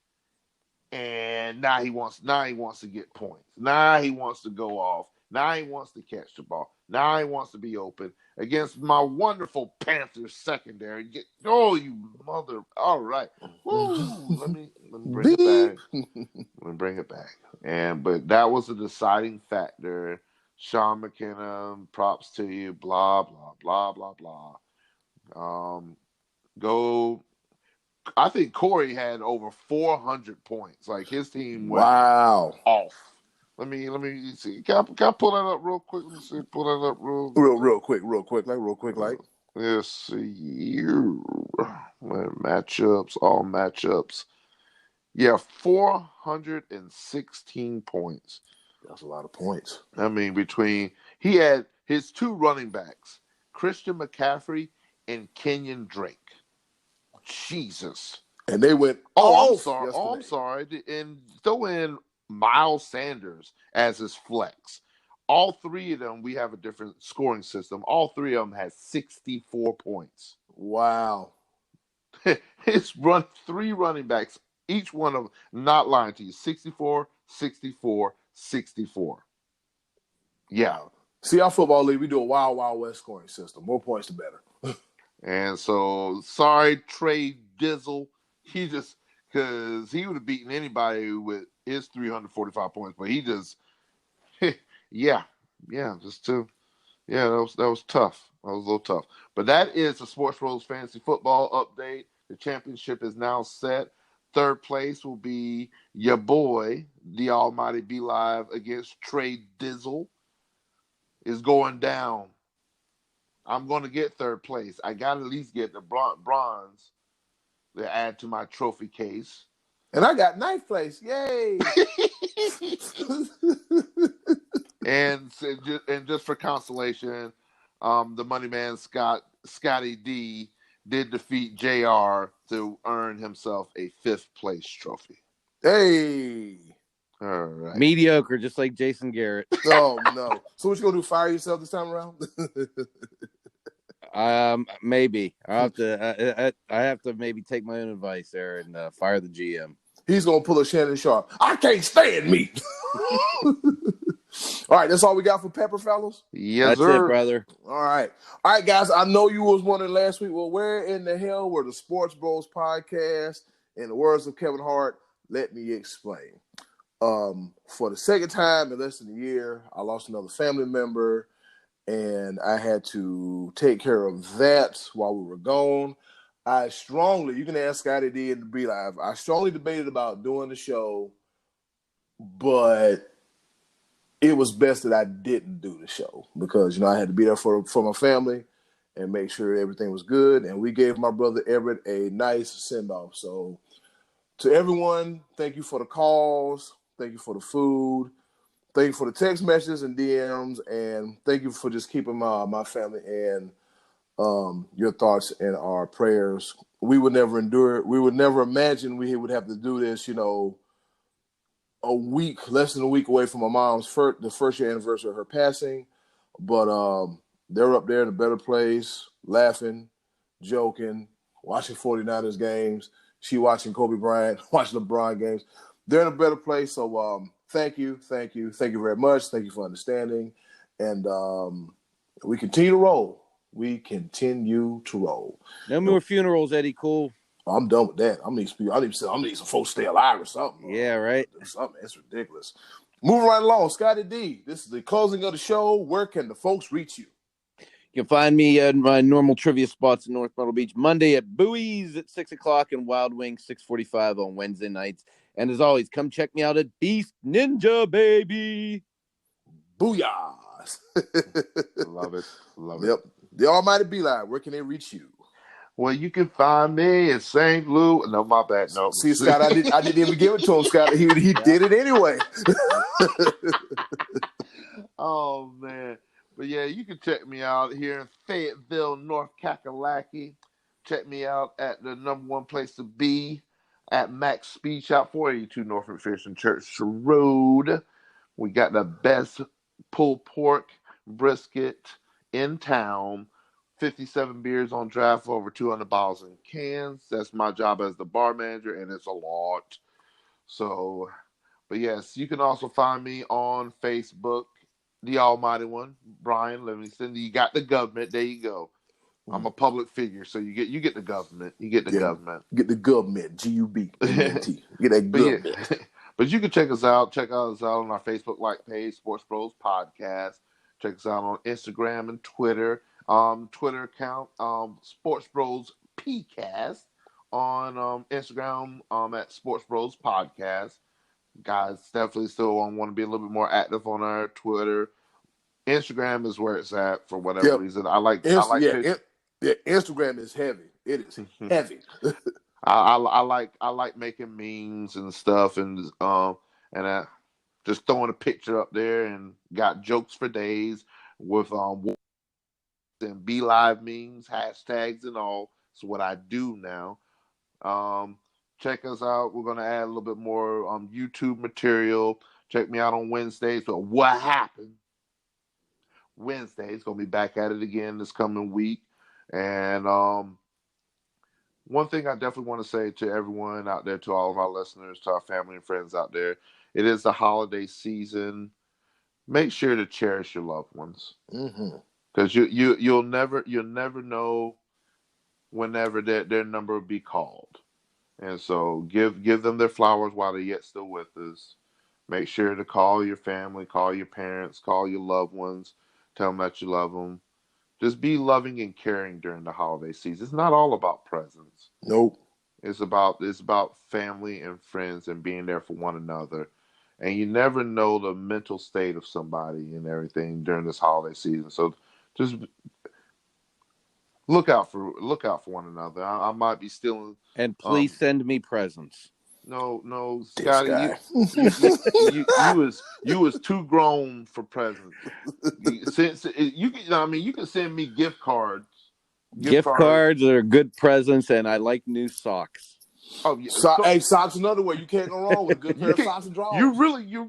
and now he wants to get points. Now he wants to go off. Now he wants to catch the ball. Now he wants to be open against my wonderful Panthers secondary. You mother! All right, woo! Let me bring it back. Let me bring it back. But that was a deciding factor. Sean McKenna, props to you. Blah blah blah blah blah. I think Corey had over 400 points. Like his team went off. Let me see. Can I pull that up real quick? Let me see. Pull that up real quick. Let's see. Matchups, all matchups. Yeah, 416 points. That's a lot of points. I mean, he had his two running backs, Christian McCaffrey and Kenyon Drake. Jesus. And they went I'm sorry. And throw in Miles Sanders as his flex. All three of them, we have a different scoring system. All three of them had 64 points. Wow. His three running backs, each one of them, not lying to you, 64, 64, 64. Yeah. See, our football league, we do a Wild Wild West scoring system. More points, the better. And so, sorry, Trey Dizzle. Because he would have beaten anybody with his 345 points, but he just, that was tough. That was a little tough. But that is the SportsBros Fantasy Football update. The championship is now set. Third place will be your boy, the Almighty Be Live, against Trey Dizzle. Is going down. I'm going to get third place. I got to at least get the bronze to add to my trophy case. And I got ninth place. Yay! and just for consolation, the money man Scottie D did defeat JR to earn himself a fifth place trophy. Hey! All right. Mediocre, just like Jason Garrett. Oh, no. So what you going to do, fire yourself this time around? Maybe. I have to maybe take my own advice there and fire the GM. He's going to pull a Shannon Sharp. I can't stand meat. All right, that's all we got for Pepper, fellas? Yes, that's sir. it, brother. All right, guys, I know you was wondering last week, well, where in the hell were the SportsBros podcast? In the words of Kevin Hart, let me explain. For the second time in less than a year, I lost another family member, and I had to take care of that while we were gone. You can ask Scottie D and Be Live. I strongly debated about doing the show, but it was best that I didn't do the show because, I had to be there for my family and make sure everything was good. And we gave my brother Everett a nice send-off. So to everyone, thank you for the calls. Thank you for the food. Thank you for the text messages and DMs. And thank you for just keeping my family and your thoughts and our prayers. We would never endure it. We would never imagine we would have to do this, less than a week away from my mom's the first year anniversary of her passing. But they're up there in a better place, laughing, joking, watching 49ers games. She watching Kobe Bryant, watching LeBron games. They're in a better place. So thank you very much. Thank you for understanding. And we continue to roll. No more funerals, Eddy. Kool. I'm done with that. I need some folks stay alive or something. Yeah, right. Something. It's ridiculous. Moving right along, Scottie D. This is the closing of the show. Where can the folks reach you? You can find me at my normal trivia spots in North Myrtle Beach Monday at Bowie's at 6 o'clock and Wild Wings 6:45 on Wednesday nights. And as always, come check me out at Beast Ninja, baby. Booyah. Love it. Yep. The Almighty Beeline. Where can they reach you? Well, you can find me in St. Louis. No, my bad. No. See, Scott, I didn't even give it to him, Scott. He did it anyway. Oh, man. But, yeah, you can check me out here in Fayetteville, North Kakalaki. Check me out at the number one place to be at Max Speed Shop, 482 North McPherson Church Road. We got the best pulled pork brisket in town. 57 beers on draft, over 200 bottles in cans. That's my job as the bar manager, and it's a lot. So, but yes, you can also find me on Facebook, the Almighty One, Brian Livingston. You got the government. There you go. I'm a public figure, so you get the government. You get the government. Get the government. GUB. Get that government. But you can check us out. Check us out on our Facebook page, SportsBros Podcast. Check us out on Instagram and Twitter. Twitter account, SportsBros PCast. On Instagram, at SportsBros Podcast. Guys, definitely still want to be a little bit more active on our Twitter. Instagram is where it's at for whatever reason. I like Instagram is heavy. It is heavy. I like making memes and stuff, and just throwing a picture up there, and got jokes for days with and Be Live memes, hashtags, and all. It's what I do now. Check us out. We're gonna add a little bit more YouTube material. Check me out on Wednesdays. So What Happened Wednesday. It's gonna be back at it again this coming week. And one thing I definitely want to say to everyone out there, to all of our listeners, to our family and friends out there, it is the holiday season. Make sure to cherish your loved ones, because you'll never know whenever their number will be called, and so give them their flowers while they're yet still with us. Make sure to call your family, call your parents, call your loved ones, tell them that you love them. Just be loving and caring during the holiday season. It's not all about presents. Nope. It's about family and friends and being there for one another. And you never know the mental state of somebody and everything during this holiday season. So just look out for one another. I might be stealing. And please send me presents. No, Scotty, you was too grown for presents. Since you can send me gift cards. Gift cards are good presents, and I like new socks. Oh yeah, socks another way. You can't go wrong with a good pair of socks and drawers. You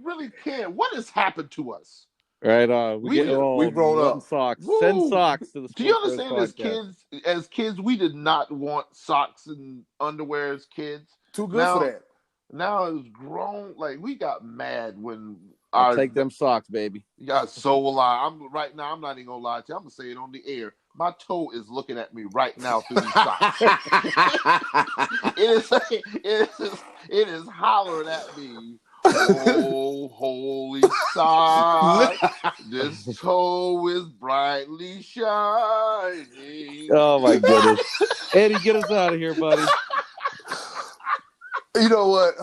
really can't. What has happened to us? Right on. We've grown up. Socks. Woo. Send socks to the. Do you understand? As kids, we did not want socks and underwear as kids. Too good for that. Now it's grown. Like, we got mad when I'll take them socks, baby. Yeah, so will I. I'm not even gonna lie to you. I'm gonna say it on the air. My toe is looking at me right now through these socks. It is hollering at me. Oh, holy sock, this toe is brightly shining. Oh my goodness. Eddy, get us out of here, buddy. You know what?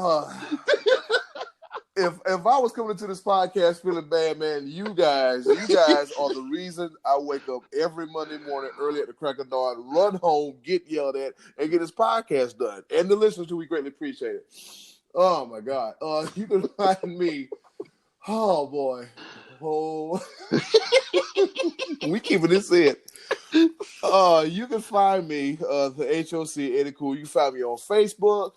If I was coming into this podcast feeling bad, man, you guys are the reason I wake up every Monday morning early at the crack of dawn, run home, get yelled at, and get this podcast done. And the listeners too, we greatly appreciate it. Oh my God. You can find me. Oh boy. Oh, we keeping this in. You can find me, the HOC Eddy Kool. You can find me on Facebook.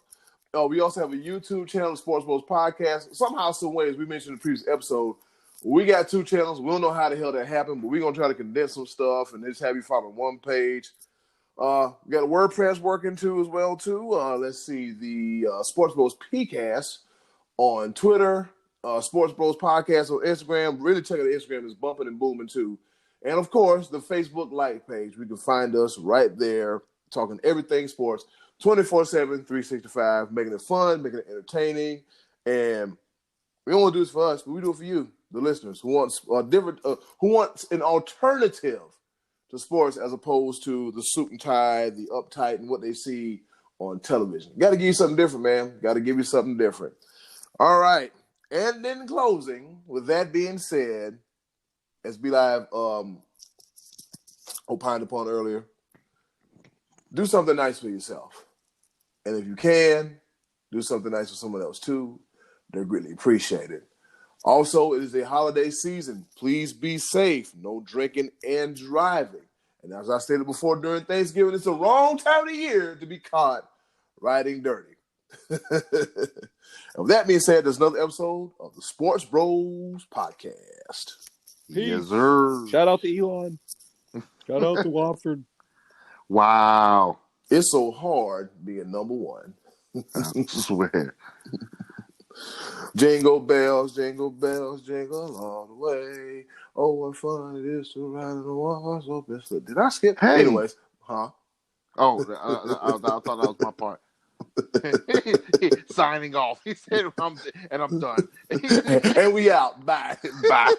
We also have a YouTube channel, SportsBros Podcast. Somehow, some ways, we mentioned in the previous episode, we got 2 channels. We don't know how the hell that happened, but we're going to try to condense some stuff and just have you follow one page. We got a WordPress working too as well too. Let's see, the SportsBros PCast on Twitter, SportsBros Podcast on Instagram. Really check out the Instagram, is bumping and booming too. And of course, the Facebook like page. We can find us right there, talking everything sports, 24/7, 365, making it fun, making it entertaining. And we don't want to do this for us, but we do it for you, the listeners, who wants who wants an alternative to sports as opposed to the suit and tie, the uptight, and what they see on television. Got to give you something different, man. Got to give you something different. All right. And in closing, with that being said, as B Live opined upon earlier, do something nice for yourself. And if you can, do something nice for someone else too. They're greatly appreciated. Also, it is a holiday season. Please be safe. No drinking and driving. And as I stated before, during Thanksgiving, it's the wrong time of the year to be caught riding dirty. And with that being said, there's another episode of the Sports Bros Podcast. Yes, sir. Shout out to Elon. Shout out to Wofford. Wow. It's so hard being number one. I swear. Jingle bells, jingle all the way. Oh, what fun it is to ride in the one-horse open sleigh. Did I skip? Hey. Anyways, huh? Oh, I thought that was my part. Signing off. He said, I'm done. And we out. Bye. Bye.